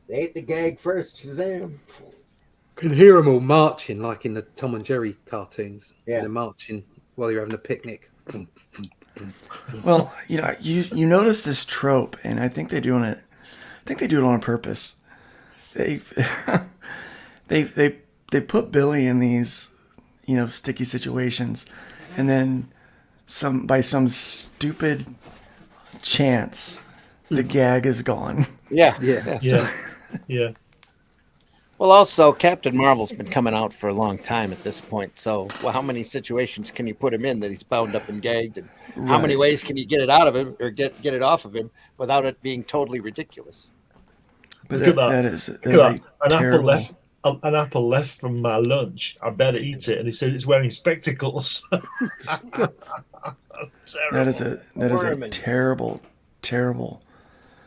They ate the gag first. Shazam. Can hear them all marching like in the Tom and Jerry cartoons. Yeah. They're marching while you're having a picnic. Well, you notice this trope, and I think they do it. I think they do it on purpose. They put Billy in these sticky situations, and then by some stupid chance, the gag is gone. Yeah. Yeah. Well, also, Captain Marvel's been coming out for a long time at this point. So, how many situations can you put him in that he's bound up and gagged? And how many ways can you get it out of him or get it off of him without it being totally ridiculous? But that is terrible. An apple left from my lunch. I better eat it. And he says it's wearing spectacles. That is a terrible,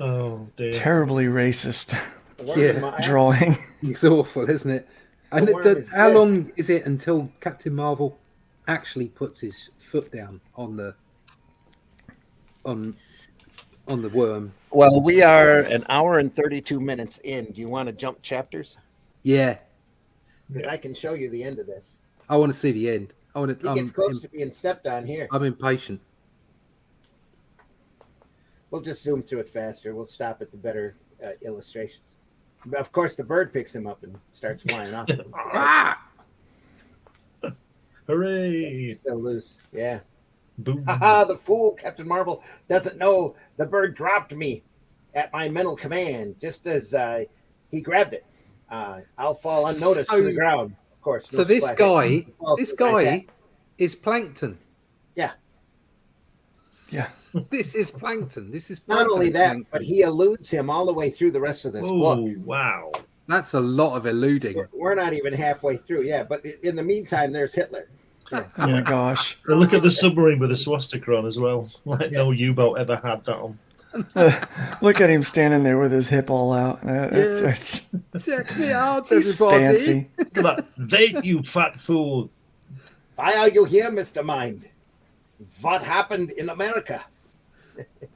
oh dear, terribly racist drawing. It's awful, isn't it? And how long is it until Captain Marvel actually puts his foot down on the worm? Well, we are an hour and 32 minutes in. Do you want to jump chapters? Yeah. Because I can show you the end of this. I want to see the end. He gets close to being stepped on here. I'm impatient. We'll just zoom through it faster. We'll stop at the better illustrations. Of course, the bird picks him up and starts flying off. Hooray! Still loose. Yeah. Boom. Haha, the fool, Captain Marvel, doesn't know the bird dropped me at my mental command just as he grabbed it. I'll fall unnoticed to the ground. Of course. So this guy is Plankton. Yeah. Yeah. This is Plankton. This is Not only that, Plankton. but he eludes him all the way through the rest of this book. Wow. That's a lot of eluding. We're not even halfway through. Yeah, but in the meantime, there's Hitler. Yeah. Oh my gosh. Look at the submarine with the swastika on as well. Like no U-boat ever had that on. Look at him standing there with his hip all out. It's Check me out, he's everybody. fancy. Look at that. Vape, you fat fool. Why are you here, Mr. Mind? What happened in America?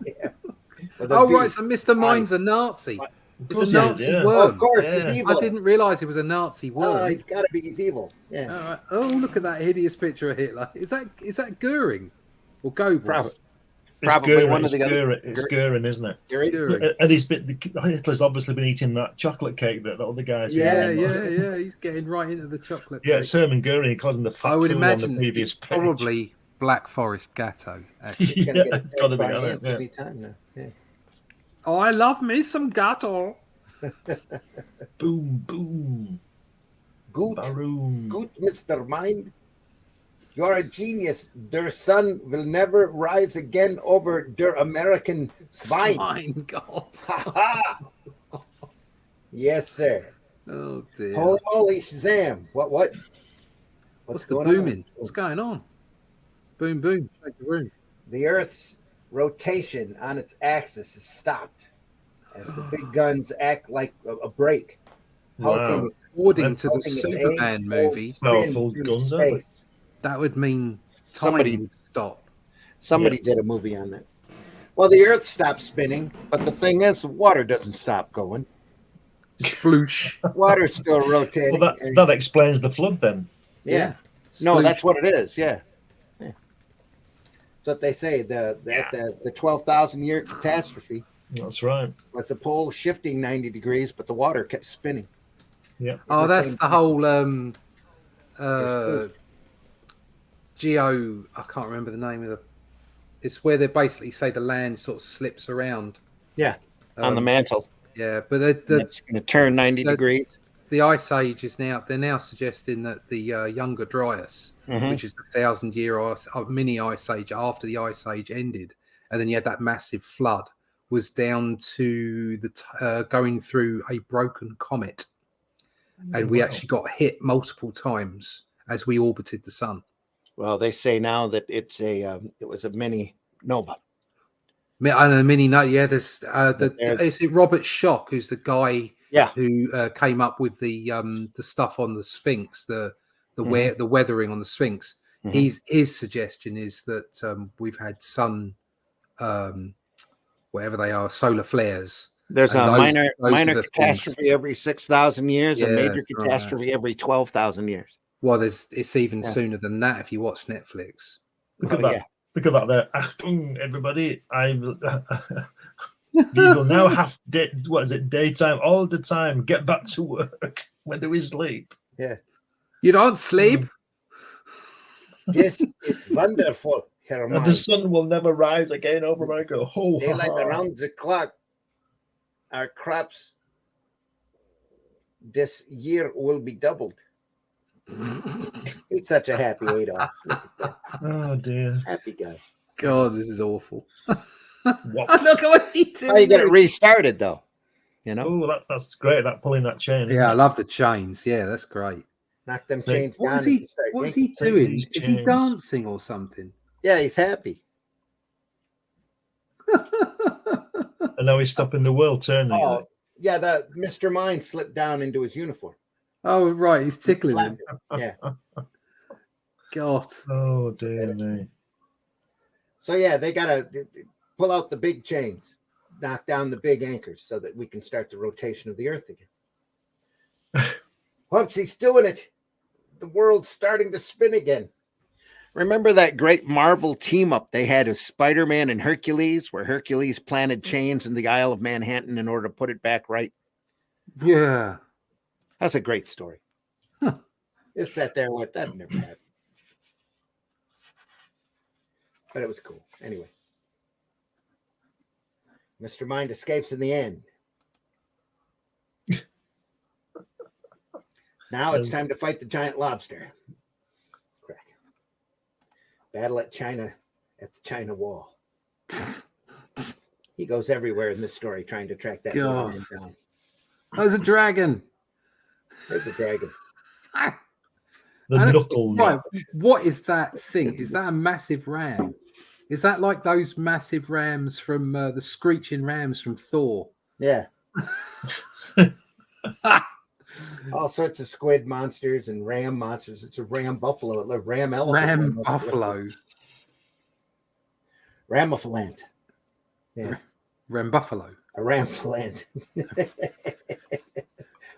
Yeah. Oh, right, so Mr. Mind's a Nazi. It's a Nazi worm. Oh, of course, he's evil. I didn't realise it was a Nazi worm. He's got to be. He's evil. Yeah. All right. Oh, look at that hideous picture of Hitler. Is that Goering or Goebbels? Probably one of the other. It's Goering, isn't it? Goering. And Hitler's obviously been eating that chocolate cake that the other guys. Yeah. He's getting right into the chocolate. Yeah, cake. it's Herman Goering causing the fat I would fool imagine on the previous it's page. probably Black Forest Gatto. He's Yeah, gonna it's gotta be on it. every time now. Yeah. Oh, I love me some Gatto. Boom, boom. Good, Baroom. good, Mr. Mind. You're a genius. Der sun will never rise again over der American swine. Swine, God. Yes, sir. Oh dear. Holy moly, Shazam! What? What's the going booming? on? What's going on? Boom, boom. Shake the room. The Earth's rotation on its axis is stopped. as the big guns act like a brake. Wow. According to the Superman movie, powerful guns, space. That would mean time would stop. Somebody did a movie on that. Well, the Earth stopped spinning, but the thing is, water doesn't stop going. Sploosh. Water's still rotating. Well, that explains the flood then. Yeah. No, that's what it is. Yeah. That's what they say. The 12,000 year catastrophe. That's right. Was the pole shifting 90 degrees, but the water kept spinning. Yeah. Oh, that's the whole geo. I can't remember the name of the. It's where they basically say the land sort of slips around. Yeah, on the mantle. Yeah, but it's going to turn 90 degrees. The ice age is they're now suggesting that the Younger Dryas, which is the 1,000-year mini ice age after the ice age ended, and then you had that massive flood, was down to the going through a broken comet, and we actually got hit multiple times as we orbited the sun. Well, they say now that it was a mini nova. I know, mini nova. Yeah, is it Robert Schoch, who's the guy who came up with the stuff on the Sphinx, the weathering on the Sphinx. His suggestion is that we've had sun, whatever they are, solar flares. There's a minor catastrophe every 6,000 years, a major catastrophe every 12,000 years. Well, it's even sooner than that if you watch Netflix. Look at that! Yeah. Look at that there. Achtung, everybody! We will now have daytime all the time. Get back to work. When do we sleep? Yeah. You don't sleep? This is wonderful. The sun will never rise again over America. Daylight around the clock. Our crops this year will be doubled. He's such a happy Adolf. Oh dear. Happy guy. God, this is awful. Look at what's he doing. Oh, you get it restarted though. You know? Oh, that's great. That pulling that chain. Yeah, I love the chains. Yeah, that's great. Knock them chains down. What's he doing? Is he dancing or something? Yeah, he's happy. And now he's stopping the world turning. Oh, yeah, the Mr. Mind slipped down into his uniform. Oh, right. He's tickling him. Yeah. God. Oh, dear me. So, yeah, they got to pull out the big chains, knock down the big anchors so that we can start the rotation of the Earth again. Whoops, he's doing it. The world's starting to spin again. Remember that great Marvel team up they had as Spider-Man and Hercules, where Hercules planted chains in the Isle of Manhattan in order to put it back right? Yeah. That's a great story. It sat there and went, that never happened. But it was cool. Anyway. Mr. Mind escapes in the end. Now it's time to fight the giant lobster. Crack. Battle at the China Wall. He goes everywhere in this story trying to track that man down. There's a dragon. There's a dragon. The knuckle. Right. What is that thing? Is that a massive ram? Is that like those massive rams from the screeching rams from Thor? Yeah. All sorts of squid monsters and ram monsters. It's a ram buffalo, a ram elephant. Ram buffalo. Ramophalant. Yeah. Ram buffalo. A ramphalant.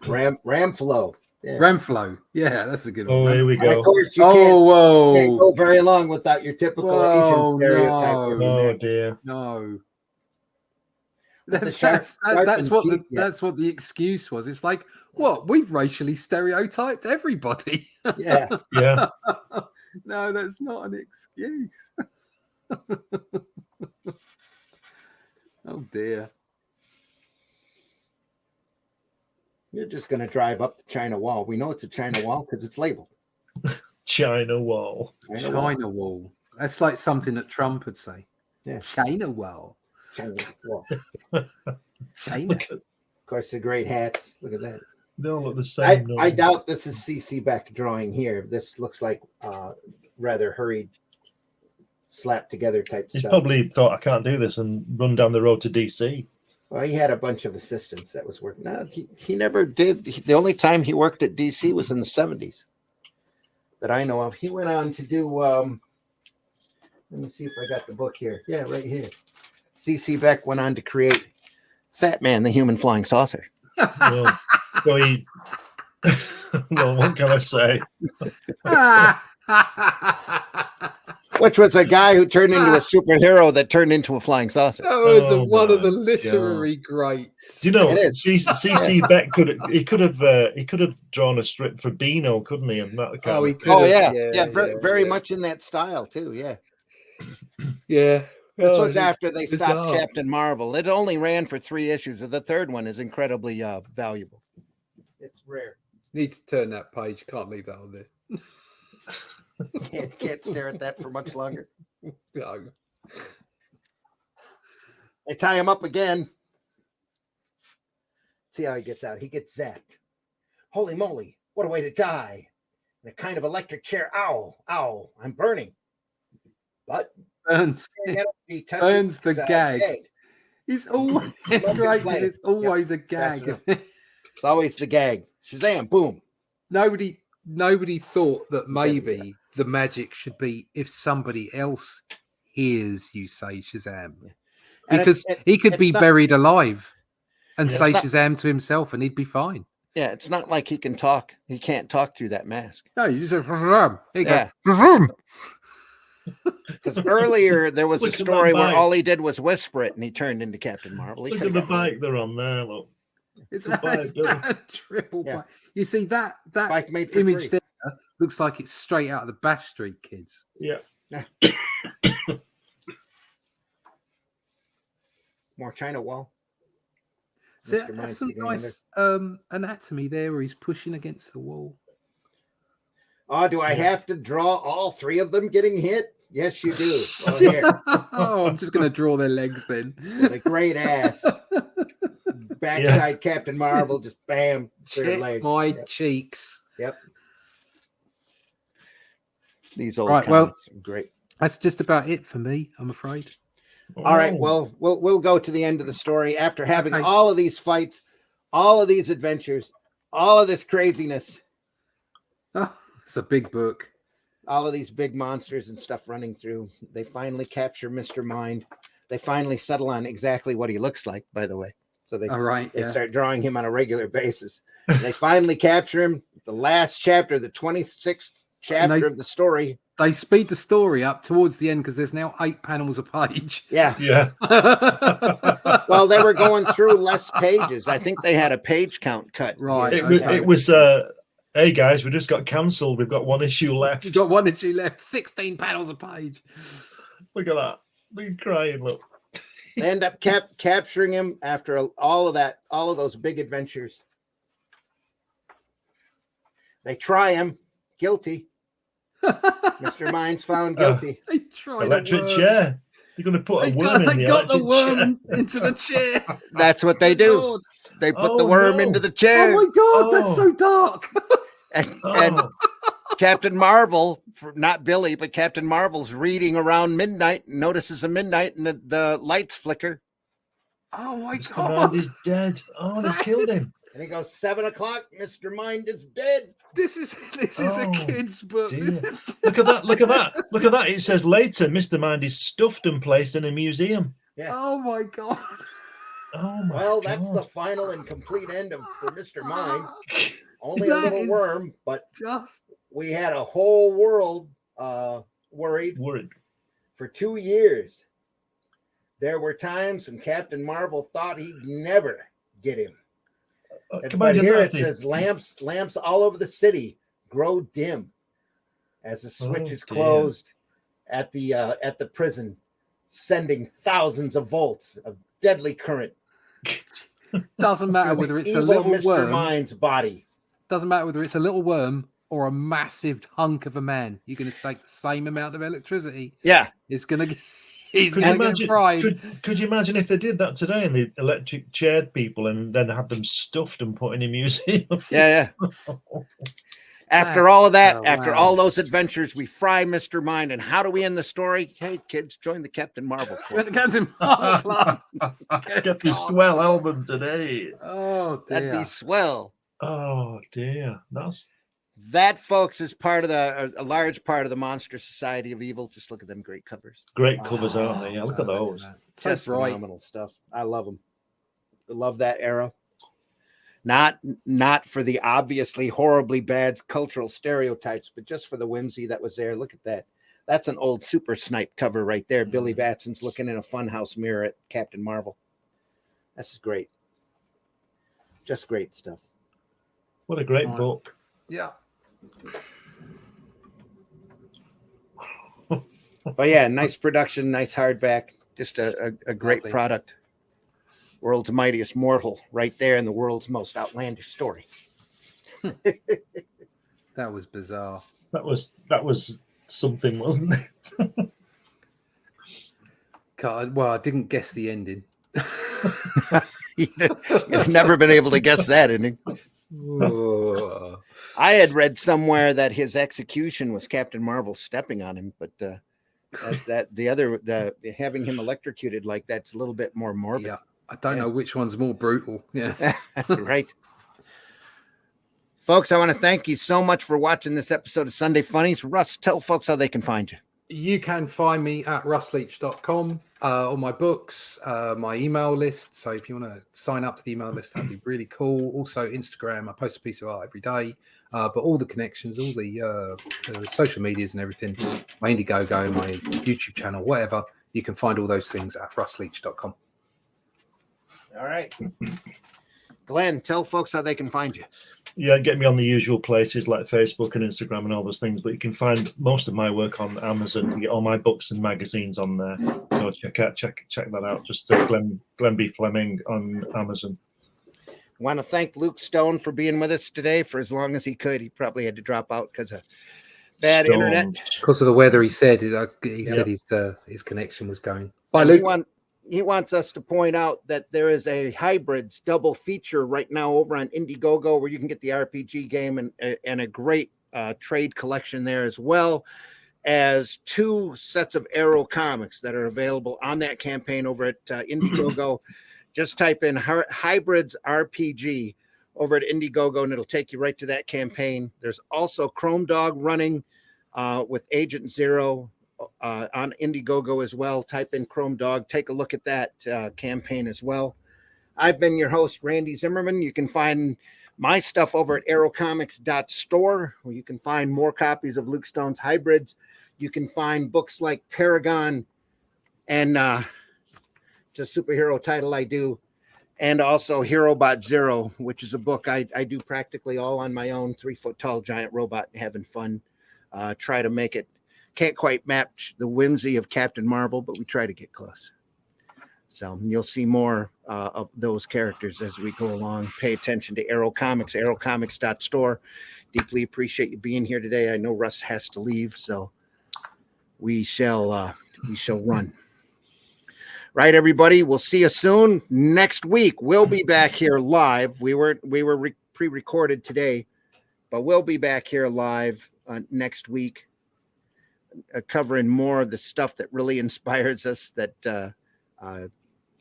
Ramflow. Yeah. Ramflow. Yeah, that's a good one. Oh, here we go. And of course, you can't go very long without your typical Asian stereotype. Oh dear. No. That's what the excuse was. It's like, what? We've racially stereotyped everybody. Yeah. Yeah. No, that's not an excuse. Oh dear. You're just going to drive up the China Wall. We know it's a China Wall because it's labeled. China Wall. China Wall. That's like something that Trump would say. Yeah. China Wall. China Wall. China. Of course, the great hats. Look at that. They all look the same. I doubt this is CC Beck drawing here. This looks like rather hurried, slapped together type He's stuff. probably thought, I can't do this, and run down the road to DC. Well, he had a bunch of assistants that was working. No, he never did. The only time he worked at DC was in the 70s that I know of. He went on to do, let me see if I got the book here. Yeah, right here. C.C. Beck went on to create Fat Man, the Human Flying Saucer. Well, well, what can I say? Which was a guy who turned into a superhero that turned into a flying saucer. That was one of the literary greats. Do you know, C.C. Beck could have drawn a strip for Dino, couldn't he? And that he could. Oh yeah, very much in that style too. Yeah, yeah. This was after they stopped Captain Marvel. It only ran for 3 issues, and the third one is incredibly valuable. It's rare. Need to turn that page. Can't leave that on there. Can't stare at that for much longer. No. They tie him up again. See how he gets out. He gets zapped. Holy moly, what a way to die. In a kind of electric chair. Ow, I'm burning. But Burns the gag. It's always great because it's always a gag. Isn't it? It's always the gag. Shazam, boom. Nobody thought that maybe the magic should be if somebody else hears you say Shazam. Because he could be buried alive and say Shazam to himself and he'd be fine. Yeah, it's not like he can talk. He can't talk through that mask. No, you just say Shazam. Because earlier there was a story where all he did was whisper it and he turned into Captain Marvel. Look at the bike they're on there. Look. It's a triple bike. You see that bike made for image 3. there looks like it's straight out of the Bash Street Kids. Yeah. More China wall. So that's some nice anatomy there where he's pushing against the wall. Oh, do I have to draw all 3 of them getting hit? Yes, you do. Oh, here. I'm just going to draw their legs then. With a great ass. Backside Captain Marvel, just bam. Check legs. my cheeks. Yep. These old comics are great. That's just about it for me, I'm afraid. All right, well, we'll go to the end of the story after having all of these fights, all of these adventures, all of this craziness. Oh, it's a big book. All of these big monsters and stuff running through. They finally capture Mr. Mind. They finally settle on exactly what he looks like, by the way. So they start drawing him on a regular basis. They finally capture him. The last chapter, the 26th chapter of the story. They speed the story up towards the end because there's now 8 panels a page. Yeah. Well, they were going through less pages. I think they had a page count cut. Right. It was hey guys, we just got cancelled. We've got 1 issue left. We've got 1 issue left. 16 panels a page. Look at that. They're crying. Look. They end up capturing him after all of those big adventures. They try him. Guilty. Mr. Mind's found guilty. They tried electric chair. You're going to put a worm in the electric chair. Into the chair. That's what they do. They put the worm into the chair. Oh my God, that's so dark. And Captain Marvel, not Billy, but Captain Marvel's reading around midnight, notices a midnight and the lights flicker. Oh my Mr. God. Mind is dead. Oh, they killed him. And he goes, 7 o'clock, Mr. Mind is dead. This is a kid's book. Look at that. It says later, Mr. Mind is stuffed and placed in a museum. Yeah. Oh my God. Oh my God. That's the final and complete end for Mr. Mind. Only a little worm, but we had a whole world worried for 2 years. There were times when Captain Marvel thought he'd never get him. But here it says lamps all over the city grow dim as the switch is closed at the prison, sending thousands of volts of deadly current. Doesn't matter whether it's a little Mr. worm. Mind's body. Doesn't matter whether it's a little worm or a massive hunk of a man. You're going to take the same amount of electricity. Yeah, it's going to. He's going to get fried. Could you imagine if they did that today and they electric chaired people and then had them stuffed and put in a museum? Yeah. After all of that, Oh, after wow. all those adventures, we fry Mr. Mind. And how do we end the story? Hey, kids, join the Captain Marvel Club. The Captain Marvel Club. Get the swell album today. Oh, dear. That'd be swell. Oh, dear. That, folks, is part of a large part of the Monster Society of Evil. Just look at them great covers. Great covers, aren't they? Yeah, look at those. So Just bright. phenomenal stuff. I love them. I love that era. Not for the obviously horribly bad cultural stereotypes, but just for the whimsy that was there. Look at that. That's an old Super Snipe cover right there. Billy Batson's looking in a funhouse mirror at Captain Marvel. This is great. Just great stuff. What a great book. Yeah. But yeah, nice production, nice hardback. Just a great Lovely. product. World's mightiest mortal right there in the world's most outlandish story. That was bizarre. That was something, wasn't it? God, well, I didn't guess the ending. You've never been able to guess that, isn't it? I had read somewhere that his execution was Captain Marvel stepping on him, but the having him electrocuted like that's a little bit more morbid. Yeah, I don't know which one's more brutal. Yeah, right. Folks, I want to thank you so much for watching this episode of Sunday Funnies. Russ, tell folks how they can find you. You can find me at russleach.com, all my books, my email list. So if you want to sign up to the email list, that'd be really cool. Also, Instagram, I post a piece of art every day. But all the connections, all the social medias and everything, my Indiegogo, my YouTube channel, whatever, you can find all those things at russleach.com. All right. Glenn, tell folks how they can find you. Yeah, get me on the usual places like Facebook and Instagram and all those things. But you can find most of my work on Amazon. You get all my books and magazines on there. So check that out. Just Glenn B. Fleming on Amazon. I want to thank Luke Stone for being with us today for as long as he could. He probably had to drop out because of bad internet. Because of the weather, he said his connection was going. Bye, And Luke. He wants us to point out that there is a hybrids double feature right now over on Indiegogo where you can get the RPG game and a great trade collection there, as well as 2 sets of Arrow comics that are available on that campaign over at Indiegogo. Just type in hybrids RPG over at Indiegogo and it'll take you right to that campaign. There's also Chrome Dog running with Agent Zero on Indiegogo as well. Type in Chrome Dog. Take a look at that campaign as well. I've been your host, Randy Zimmerman. You can find my stuff over at arrowcomics.store, where you can find more copies of Luke Stone's hybrids. You can find books like Paragon and it's a superhero title I do, and also HeroBot Zero, which is a book I do practically all on my own, 3-foot-tall giant robot having fun. Try to make it. Can't quite match the whimsy of Captain Marvel, but we try to get close. So you'll see more of those characters as we go along. Pay attention to Arrow Comics, arrowcomics.store. Deeply appreciate you being here today. I know Russ has to leave, so we shall run. Right, everybody. We'll see you soon. Next week, we'll be back here live. We were pre-recorded today, but we'll be back here live next week. Covering more of the stuff that really inspires us, that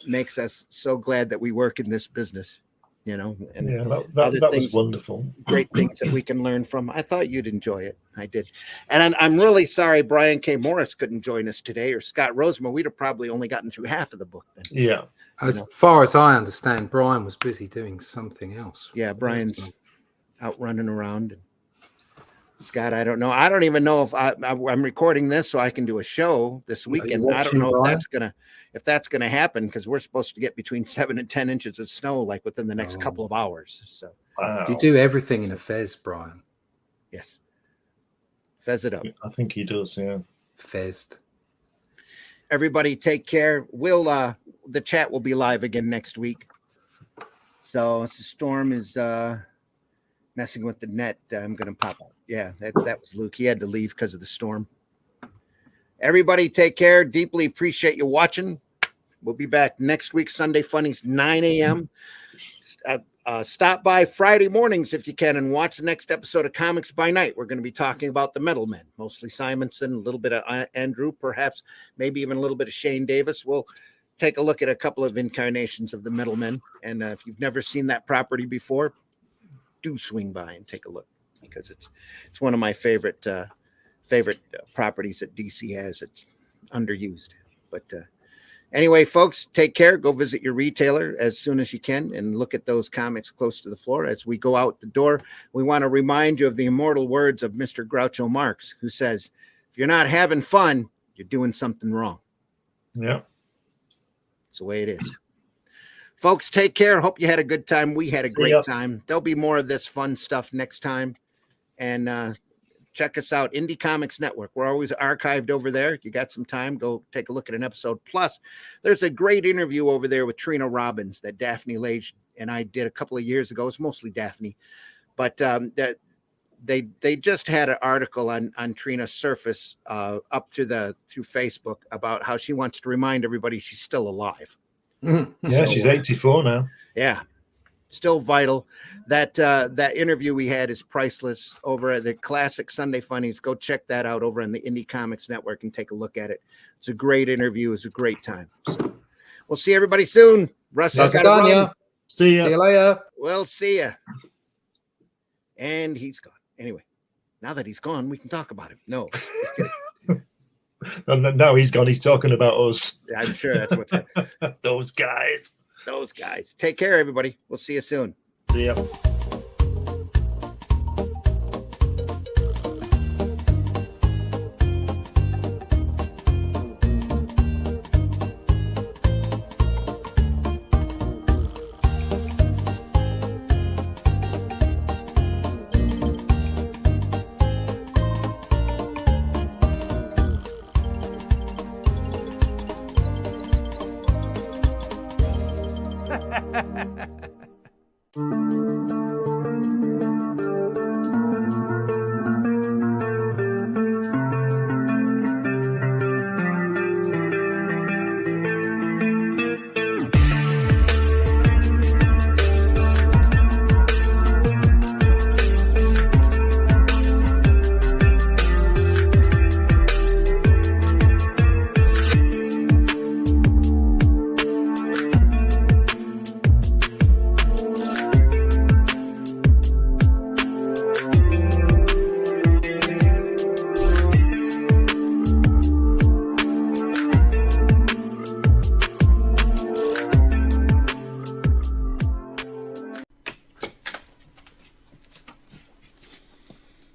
makes us so glad that we work in this business, and that was wonderful. Great things that we can learn from. I thought you'd enjoy it. I did. And I'm really sorry Brian K. Morris couldn't join us today, or Scott Roseman. We'd have probably only gotten through half of the book then. Yeah. As far as I understand, Brian was busy doing something else. Yeah, Brian's out running around. Scott, I don't know. I don't even know if I'm recording this so I can do a show this weekend. I don't know if that's gonna happen, because we're supposed to get between 7 and 10 inches of snow like within the next couple of hours. So you do everything in a fez, Brian. Yes, fez it up. I think he does. Yeah, fezzed. Everybody, take care. We'll the chat will be live again next week. So the storm is messing with the net. I'm gonna pop up. Yeah, that was Luke. He had to leave because of the storm. Everybody take care. Deeply appreciate you watching. We'll be back next week, Sunday Funnies, 9 a.m. Stop by Friday mornings if you can and watch the next episode of Comics by Night. We're going to be talking about the Metal Men, mostly Simonson, a little bit of Andrew, perhaps maybe even a little bit of Shane Davis. We'll take a look at a couple of incarnations of the Metal Men. And if you've never seen that property before, do swing by and take a look, because it's one of my favorite properties that DC has. It's underused. But anyway, folks, take care. Go visit your retailer as soon as you can and look at those comics close to the floor. As we go out the door, we want to remind you of the immortal words of Mr. Groucho Marx, who says, if you're not having fun, you're doing something wrong. Yeah. It's the way it is. Folks, take care. Hope you had a good time. We had a great time. There'll be more of this fun stuff next time. And check us out, Indie Comics Network. We're always archived over there. You got some time, go take a look at an episode. Plus, there's a great interview over there with Trina Robbins that Daphne Lage and I did a couple of years ago. It's mostly Daphne. But that they just had an article on Trina's Surface up through Facebook about how she wants to remind everybody she's still alive. Yeah, so, she's 84 now. Yeah, still vital. That interview we had is priceless over at the Classic Sunday Funnies. Go check that out over on the Indie Comics Network and take a look at it. It's a great interview. It's a great time. So, we'll see everybody soon. Russ has got to run. See ya. See you later. We'll see ya. And he's gone. Anyway, now that he's gone, we can talk about him. No, just kidding. And now he's gone. He's talking about us. Yeah, I'm sure that's what's happening. Those guys. Take care, everybody. We'll see you soon. See ya.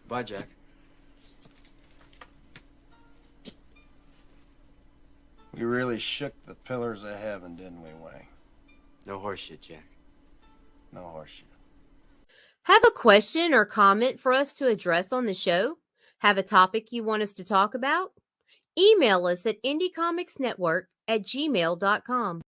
Bye, Jack. We really shook the pillars of heaven, didn't we, Wayne? No horseshit, Jack. No horseshit. Have a question or comment for us to address on the show? Have a topic you want us to talk about? Email us at indiecomicsnetwork@gmail.com.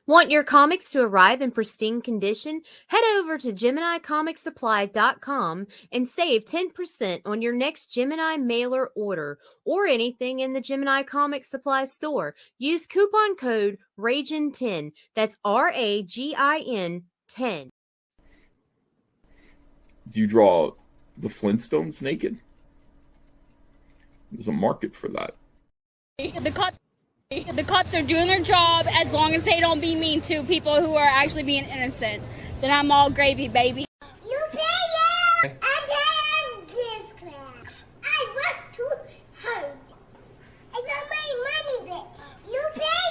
Want your comics to arrive in pristine condition? Head over to GeminiComicSupply.com and save 10% on your next Gemini mailer order or anything in the Gemini Comic Supply store. Use coupon code RAGIN10. That's RAGIN 10. Do you draw the Flintstones naked? There's a market for that. The cops are doing their job as long as they don't be mean to people who are actually being innocent. Then I'm all gravy, baby.